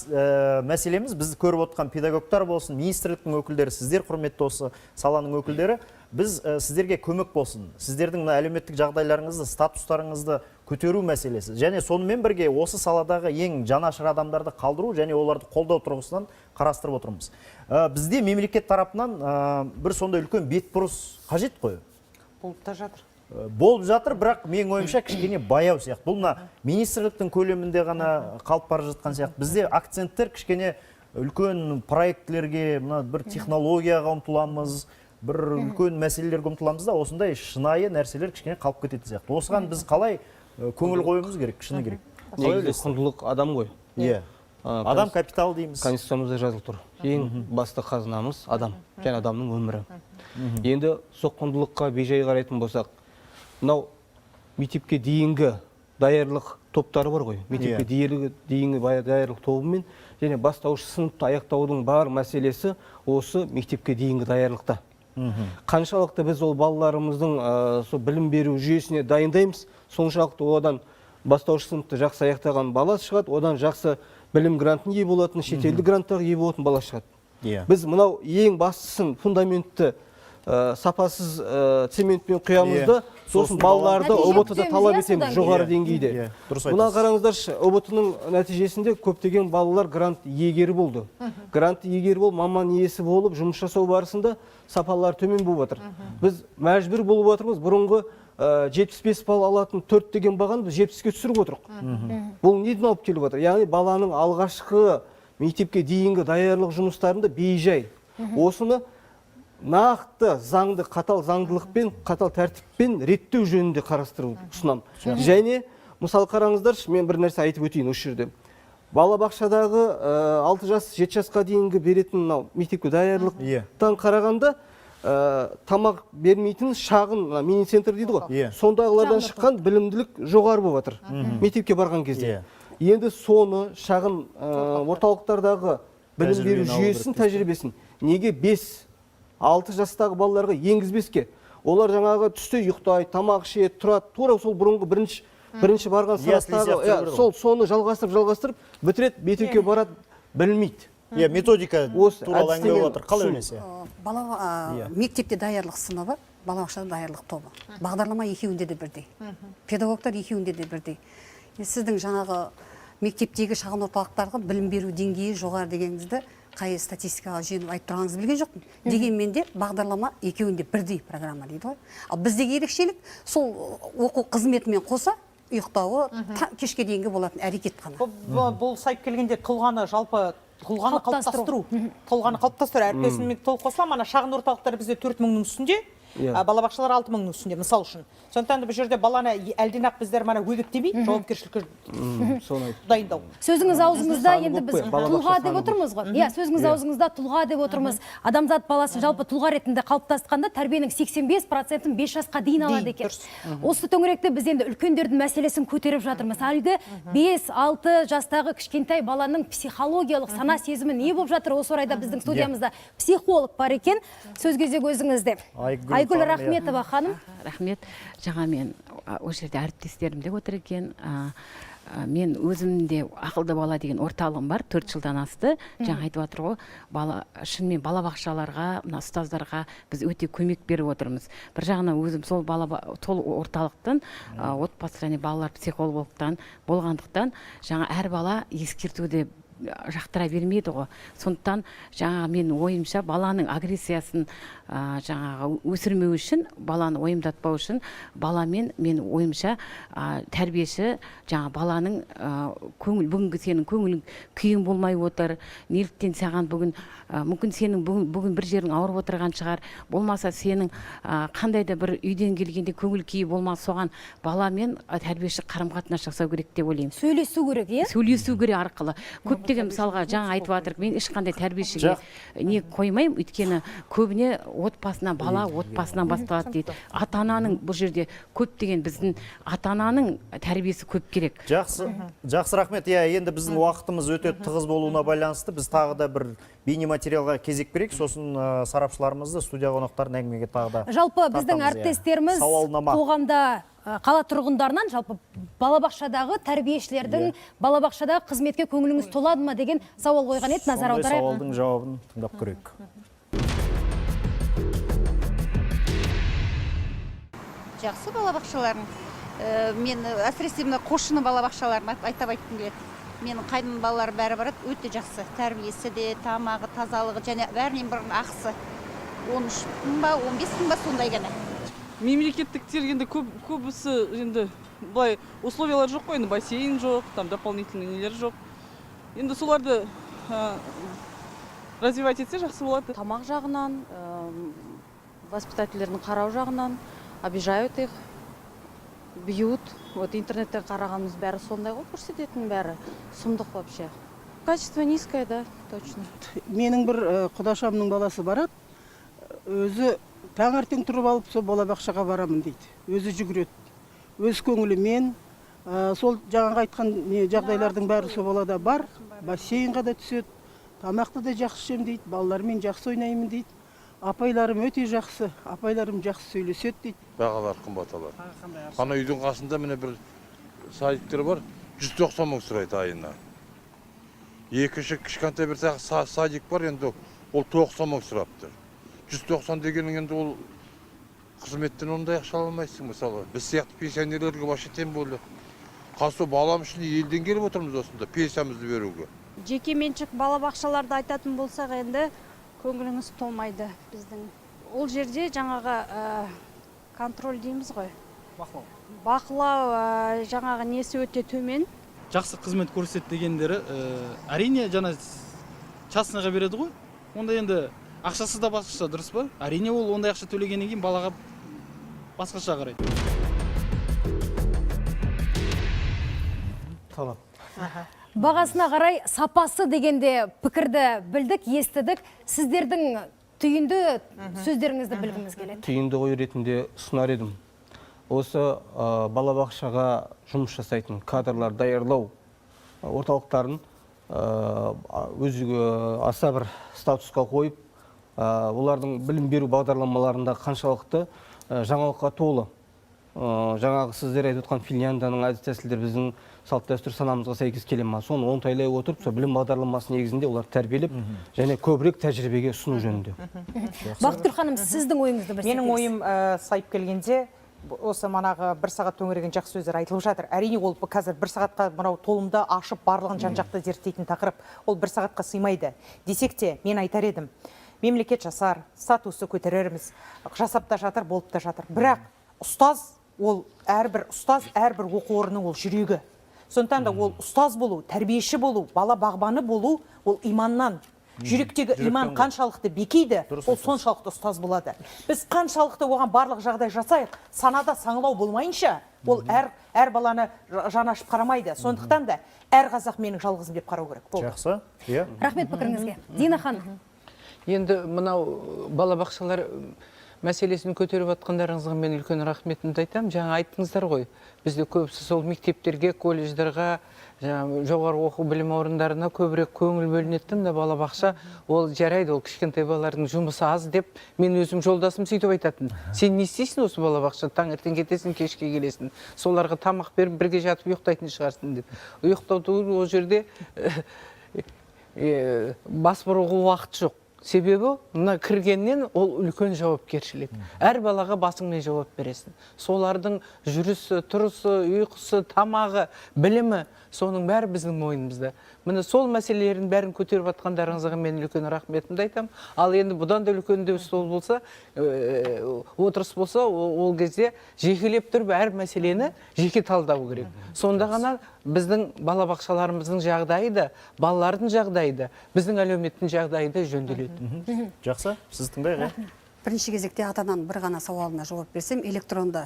мәселеміз, бізді көріп отырған педагогтар болсын, министрліктің өкілдері, сіздер құрметті осы саланың өкілдері, біз сіздерге көмек болсын. Сіздердің әлеуметтік жағдайларыңызды, статустарыңызды көтеру мәселесі. Және сонымен бірге осы саладағы ең жанашыр адамдарды қалдыру және оларды қолдау тұрғысынан қарастырып отырмыз. Бізде мемлекет тарапынан бір сондай үлкен бетбұрыс қажет қой. Болып жатыр, бірақ менің ойымша кішкене баяу сияқты. Бұл мына министрліктің көлемінде ғана қалып бара жатқан сияқты. Бізде акценттер кішкене үлкен проектлерге, бір технологияға ұмтыламыз, бір үлкен мәселелерге ұмтыламыз да, осындай шынайы нәрселер кішкене қалып кететін сияқты. Осыған біз қалай көңіл қоюымыз керек, шыны керек. Негізгі құндылық адам ғой. Адам капитал дейміз. Конституциямызда жазылып тұр. Ең басты қазынамыз адам, және адамның өмірі. Енді сол құндылыққа бейжай қарайтын болсақ, мынау мектепке дейінгі даярлық топтары бар ғой. Мектепке дейінгі даярлық тобымен және бастауыш сыныпты аяқтаудың бар мәселесі осы мектепке дейінгі даярлықта. Қаншалықты біз ол балаларымыздың сол білім беру жүйесіне дайындаймыз, соншалықты одан бастауыш сыныпты жақсы аяқтаған бала шығады, одан жақсы білім грантын ие болатын, шетелдік гранттарға ие болатын бала шығады. Біз мынау ең бастысын, фундаментті сапасыз цементпен құямыз да, сосын балаларды ұбт-да талап етеміз жоғары деңгейде. Мына қараңыздаршы, ұбт-ның нәтижесінде көптеген балалар грант иегері болды. Грант иегері болып, маман иесі болып, жұмыс жасау барысында сапалар төмен болып жатыр. Біз мәжбүр болып жатырмыз, бұрынғы 75 балл алатын 4 деген бағаны біз 70-ке түсіріп отырық. Бұл неден алып келіп жатыр? Яғни баланың алғашқы мектепке дейінгі даярлық жұмыстарында бейжай. Осыны нақты заңды, қатал заңдылықпен, қатал тәртіппен реттеу жөнінде қарастыру ұсынам. Және, мысалы қараңыздаршы, мен бір нәрсе айтып өтейін осы жерде. Балабақшадағы 6 жас, 7 жасқа дейінгі беретін мектепке даярлықтан қарағанда тамақ бермейтін шағын мини-центр дейді ғой. Сондағылардан шыққан білімділік жоғары болып жатыр мектепке барған кезде. Енді соны шағын орталықтардағы білім беру жүйесін, тәжірибесін неге 5-6 жастағы балаларға енгізбеске? Олар жаңағы түсте ұйықтайды, тамақ ішеді, тұрады, тура сол бұрынғы бірінші барған сұрақтағы, соны жалғастырып, бітіреді, мектепке барады, білмейді. Методика туралы әңгіме отыр. Қалай ойлайсыз? Мектепте даярлық сыныбы, балабақшада даярлық тобы. Бағдарлама екеуінде де бірдей. Педагогтар екеуінде де бірдей. Сіздің жаңағы мектептегі шағын орталықтарға білім беру деңгейі жоғары дегеніңізді қай статистикаға жүйені айтып тұрғаныңызды білген жоқпын. Дегенмен де бағдарлама екеуінде бірдей программа дейді ғой. Ал біздегі ерекшелік сол оқу қызметімен қоса ұйықтауы кешке дейінгі болатын әрекет қана. Бұл сайып келгенде тұлғаны қалыптастыру. Әрпесін толық қосылам, ана шағын орталықтар бізде 4.000-нің үстінде, балабақшалар 6.000-нің үстінде, мысал үшін. Сондықтан бұл жерде баланы әлден-ақ біздер мана өгеттемей, жауапкершілікке дайындау. Сөзіңіз аузыңызда енді біз тұлға деп отырмыз ғой. Сөзіңіз аузыңызда тұлға деп отырмыз. Адамзат баласы жалпы тұлға ретінде қалыптасқанда тәрбиенің 85%-ін 5 жасқа дейін алады екен. Осы төңіректе біз енді үлкендердің мәселесін көтеріп жатырмыз. Әлгі 5-6 жастағы кішкентай баланың психологиялық сана сезімі не болып жатыр? Осы орайда біздің студиямызда психолог бар екен. Сөз кезегі өзіңізде. Айгүл Рахметова ханым. Рахмет. Жаңа мен осы жерде әріптестерім де отыр екен. Мен өзімде ақылды бала деген орталығым бар, 4 жылдан асты. Жаңа айтып отыр ғой, шынымен балабақшаларға, ұстаздарға біз өте көмек беріп отырмыз. Bir жағынан өзім сол орталықтан, отбасы және балалар психологтан болғандықтан, жаңа әр бала ескертуде жақтыра бермейді ғой. Сондықтан жаңа мен ойымша баланың агрессиясын жаңағы өсірмеу үшін, баланы ойымдатпау үшін, баламен мен ойымша тәрбиеші жаңа баланың бүгінгі сенің көңілің күйің болмай отыр, неліктен саған бүгін мүмкін сенің бүгін бір жерің ауырып отырған шығар, болмаса сенің қандай да бір үйден келгенде көңіл күйі болмас, соған баламен тәрбиеші қарым-қатынас жасау керек деп ойлаймын. Сөйлесу керек, е? Сөйлесу керек арқылы. Көптеген мысалға жаңа айтып жатыр, мен ешқандай тәрбиешіге не қоймаймын, өйткені көбіне отбасынан бала отбасынан басталады дейді. Ата-ананың бұл жерде көптеген біздің ата-ананың тәрбиесі көп керек. Жақсы рахмет. Енді біздің уақытымыз өте тығыз болуына байланысты біз тағы да бір бейнематериалға кезек берейік, сосын сарапшыларымызды, студия қонақтарын әңгімеге тағы да жалпы біздің әріптестеріміз қоғамда қала тұрғындарынан жалпы балабақшадағы тәрбиешілердің балабақшадағы қызметке көңіліңіз толады ма деген сауал қойған еді, назар аударайық. Сондай сауалдың жауабын тыңдап көрейік. Жақсы балабақшаларын. Мен әсіресе қосшының балабақшаларын айтып айтқым келеді. Менің қайным балалар бәрі барады, өте жақсы. Тәрбиесі де, тамағы, тазалығы және бәрінен бұрын ақысы. 13 мың ба, 15 мың ба сондай ғана. Мемлекеттіктер енді көбісі енді былай условиялар жоқ қой, енді бассейн жоқ, там дополнительный нелер жоқ. Енді соларды развивать етсе жақсы болады. Тамақ жағынан, воспитательдердің қарау жағынан обижают их, бьют. Вот интернеттен қарағанымыз бәрі сондай ғой, көрсететін бәрі сұмдық вообще. Качество низкое, да, точно. Менің бір құдашамның баласы барады, өзі таңертең тұрып алып сол балабақшаға барамын дейді. Өзі жүгіреді. Өз көңілімен, Сол жаңағы айтқан жағдайлардың бәрі сол балада бар. Бассейнға да түседі, тамақты да жақсы ішемін дейді, балалармен жақсы ойнаймын дейді. Апайларым өте жақсы, апайларым жақсы сөйлеседі дейді. Бағалар қымбат алады. Ана үйдің қасында міне бір садиктер бар, 190 мың сұрайды айына. Екінші кішкентай бір садик бар, енді ол 90 мың сұрапты. 190 дегенің енді ол қызметтен ондай ақша алмайсың мысалы. Біз сияқты пенсионерлерге вообще тем более. Қасу балам үшін елден келіп отырмыз осында пенсиямызды беруге. Жеке меншік балабақшаларды айтатын болсақ, енді көңіліңіз толмайды біздің. Ол жерде жаңағы контроль дейміз ғой. Бақылау жаңағы несі өте төмен. Жақсы қызмет көрсет дегендері әрине жана частныйға береді ғой. Онда енді ақшасы да басқаша, дұрыс па? Әрине ол ондай ақша төлегеннен кейін балаға басқаша қарайды. Талап. Бағасына қарай сапасы дегенде пікірді білдік, естідік. Сіздердің түйінді сөздеріңізді білгіміз келеді. Түйінді ой ретінде ұсынар едім. Осы балабақшаға жұмыс жасайтын кадрлар даярлау орталықтарын өзіге аса бір статусқа қойып, олардың білім беру бағдарламаларында қаншалықты жаңалыққа толы. Жаңағы сіздер айтып отқан Финляндияның әдіс тәсілдер біздің салт дәстүр санамызға сәйкес келе ма? Соны оңтайлай отырып, сол білім бағдарламасы негізінде олар тәрбиелеп, және көбірек тәжірибеге ұсыну жөнінде. Бақытгүл ханым, сіздің ойыңызды бір Менің ойым сайып келгенде, осы манағы бір сағат төңірегін жақсы сөздер айтылып жатыр. Әрине ол қазір бір сағатқа мынау толымды ашып барлығын жан-жақты зерттейтін тақырып. Ол бір сағатқа сыймайды. Десек те, мен айтар едім, мемлекет жасар, статусы көтерерміз, жасап та жатыр, болып та жатыр. Бірақ ұстаз, ол әрбір ұстаз, әрбір оқу орнының ол жүрегі. Сондықтан да ол ұстаз болу, тәрбиеші болу, бала бағбаны болу, ол иманнан. Жүректегі иман қаншалықты бекейді, ол соншалықты ұстаз болады. Біз қаншалықты оған барлық жағдай жасайық, санада саңылау болмайынша, ол әр баланы жан ашып қарамайды. Сондықтан да әр қазақ менің жалғызым деп қарау керек. Жақсы. Рахмет пікіріңізге. Дина ханым. Енді мынау балабақшалар мәселесін көтеріп атқандарыңызға мен үлкен рахметімді айтамын. Жаңа айттыңыздар ғой, бізде көбісі сол мектептерге, колледждерге, жоғары оқу білім орындарына көбірек көңіл бөлінеді, мына балабақша ол жарайды, ол кішкентай балалардың жұмысы аз деп мен өзім жолдасым сөйтіп айтатын. Сен не істейсің осы балабақша? Таңертең кетесің, кешке келесің. Соларға тамақ беріп бірге жатып ұйықтайтын шығарсың деп. Ұйықтауды ол жерде бас бұруға уақыт жоқ. Себебі, мына кіргеннен ол үлкен жауапкершілік. Әр балаға басыңмен жауап бересің. Солардың жүрісі, тұрысы, ұйқысы, тамағы, білімі, соның бәрі біздің мойнымызда. Міне сол мәселелерін бәрін көтеріп атқандарыңызға мен үлкен рахметімді айтамын. Ал енді бұдан да үлкен де стол болса, отырыс болса, ол кезде жекелеп тұрып әр мәселені жеке талдау керек. Сонда ғана біздің балабақшаларымыздың жағдайы да, балалардың жағдайы да, біздің әлеуметтің жағдайы да жөнделеді. Жақсы, сіз тыңдайық. Бірінші кезекте ата-ананың бір ғана сауалына жауап берсем, электронды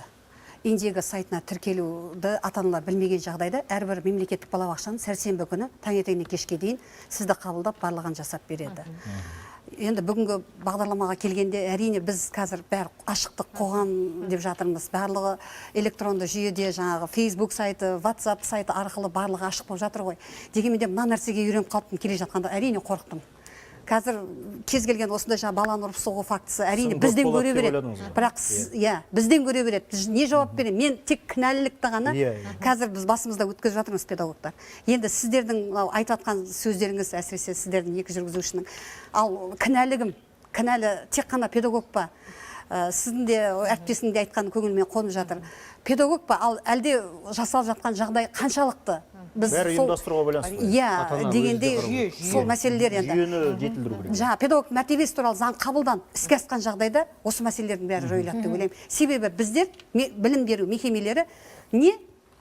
Индиго сайтына тіркелуді ата-аналар білмеген жағдайда әрбір мемлекеттік балабақшаның сәрсенбі күні таңертеңнен кешке дейін сізді қабылдап барлығын жасап береді. Енді бүгінгі бағдарламаға келгенде әрине біз қазір бәрі ашықтық қоғам деп жатырмыз. Барлығы электронды жүйеде жаңағы Facebook сайты, WhatsApp сайты арқылы барлығы ашық болып жатыр ғой. Дегенмен де мына нәрсеге үйреніп қалыптым, келе жатқанда әрине қорықтым. Қазір кез келген осындай жаңа баланы ұрып соғу фактісі әрине бізден көре береді. Бірақ бізден көре береді. Біз не жауап беремін? Мен тек кінәлілікті ғана қазір біз басымызда өткізіп жатырмыз педагогтар. Енді сіздердің айтып жатқан сөздеріңіз, әсіресе сіздердің екі жүргізушінің, ал кінәлігім, кінәлі тек қана педагог па? Сіздің де әріптесінің де айтқан көңіліме қонып жатыр. Педагог па? Ал әлде жасалып жатқан жағдай қаншалықты? Бәрі ұйымдастыруға байланысты. Дегенде сол мәселелер енді. Жүйені жетілдіру керек. Жаңа педагог мәртебесі туралы заң қабылданып іске асқан жағдайда осы мәселелердің бәрі жойылады деп ойлаймын. Себебі біздер білім беру мекемелері не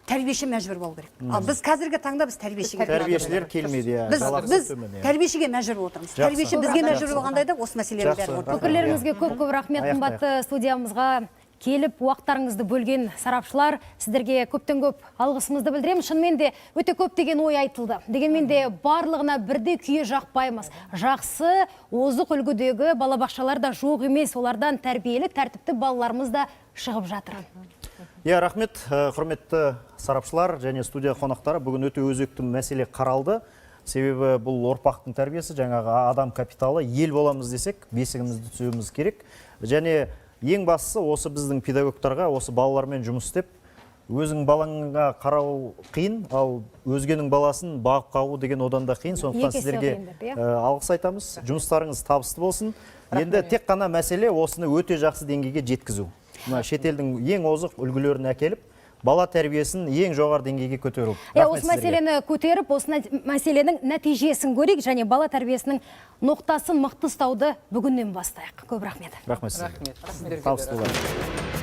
тәрбиеші мәжбүр болу керек. Ал біз қазіргі таңда біз тәрбиешілер келмейді. Біз тәрбиешіге мәжбүр отырмыз. Тәрбиеші бізге мәжбүр болғандай да осы мәселелер бәрі отыр. Пікірлеріңізге көп рахмет, қымбатты студиямызға келіп уақыттарыңызды бөлген сарапшылар, сіздерге көптен көп алғысымызды білдіреміз. Шынымен де өте көп деген ой айтылды. Дегенмен де барлығына бірде күйе жақпаймыз. Жақсы, озық үлгідегі балабақшалар да жоқ емес. Олардан тәрбиелі, тәртіпті балаларымыз да шығып жатыр. Рахмет, құрметті сарапшылар және студия қонақтары. Бүгін өте өзекті мәселе қаралды. Себебі бұл ұрпақтың тәрбиесі, жаңағы адам капиталы, ел боламыз десек, бесігімізді түсуіміз керек. Және ең бастысы осы біздің педагогтарға, осы балалармен жұмыс істеп, өзің балаңға қарау қиын, ал өзгенің баласын бағып қағу деген одан да қиын. Сондықтан сіздерге алғыс айтамыз. Жұмыстарыңыз табысты болсын. Енді тек қана мәселе осыны өте жақсы деңгейге жеткізу. Шетелдің ең озық үлгілерін әкеліп, бала тәрбиесін ең жоғары деңгейге көтеру. Осы мәселені көтеріп, осы мәселенің нәтижесін көрейік және бала тәрбиесінің ноқтасын мықты ұстауды бүгіннен бастайық. Көп рахмет. Рахмет сізге. Табысты болайық.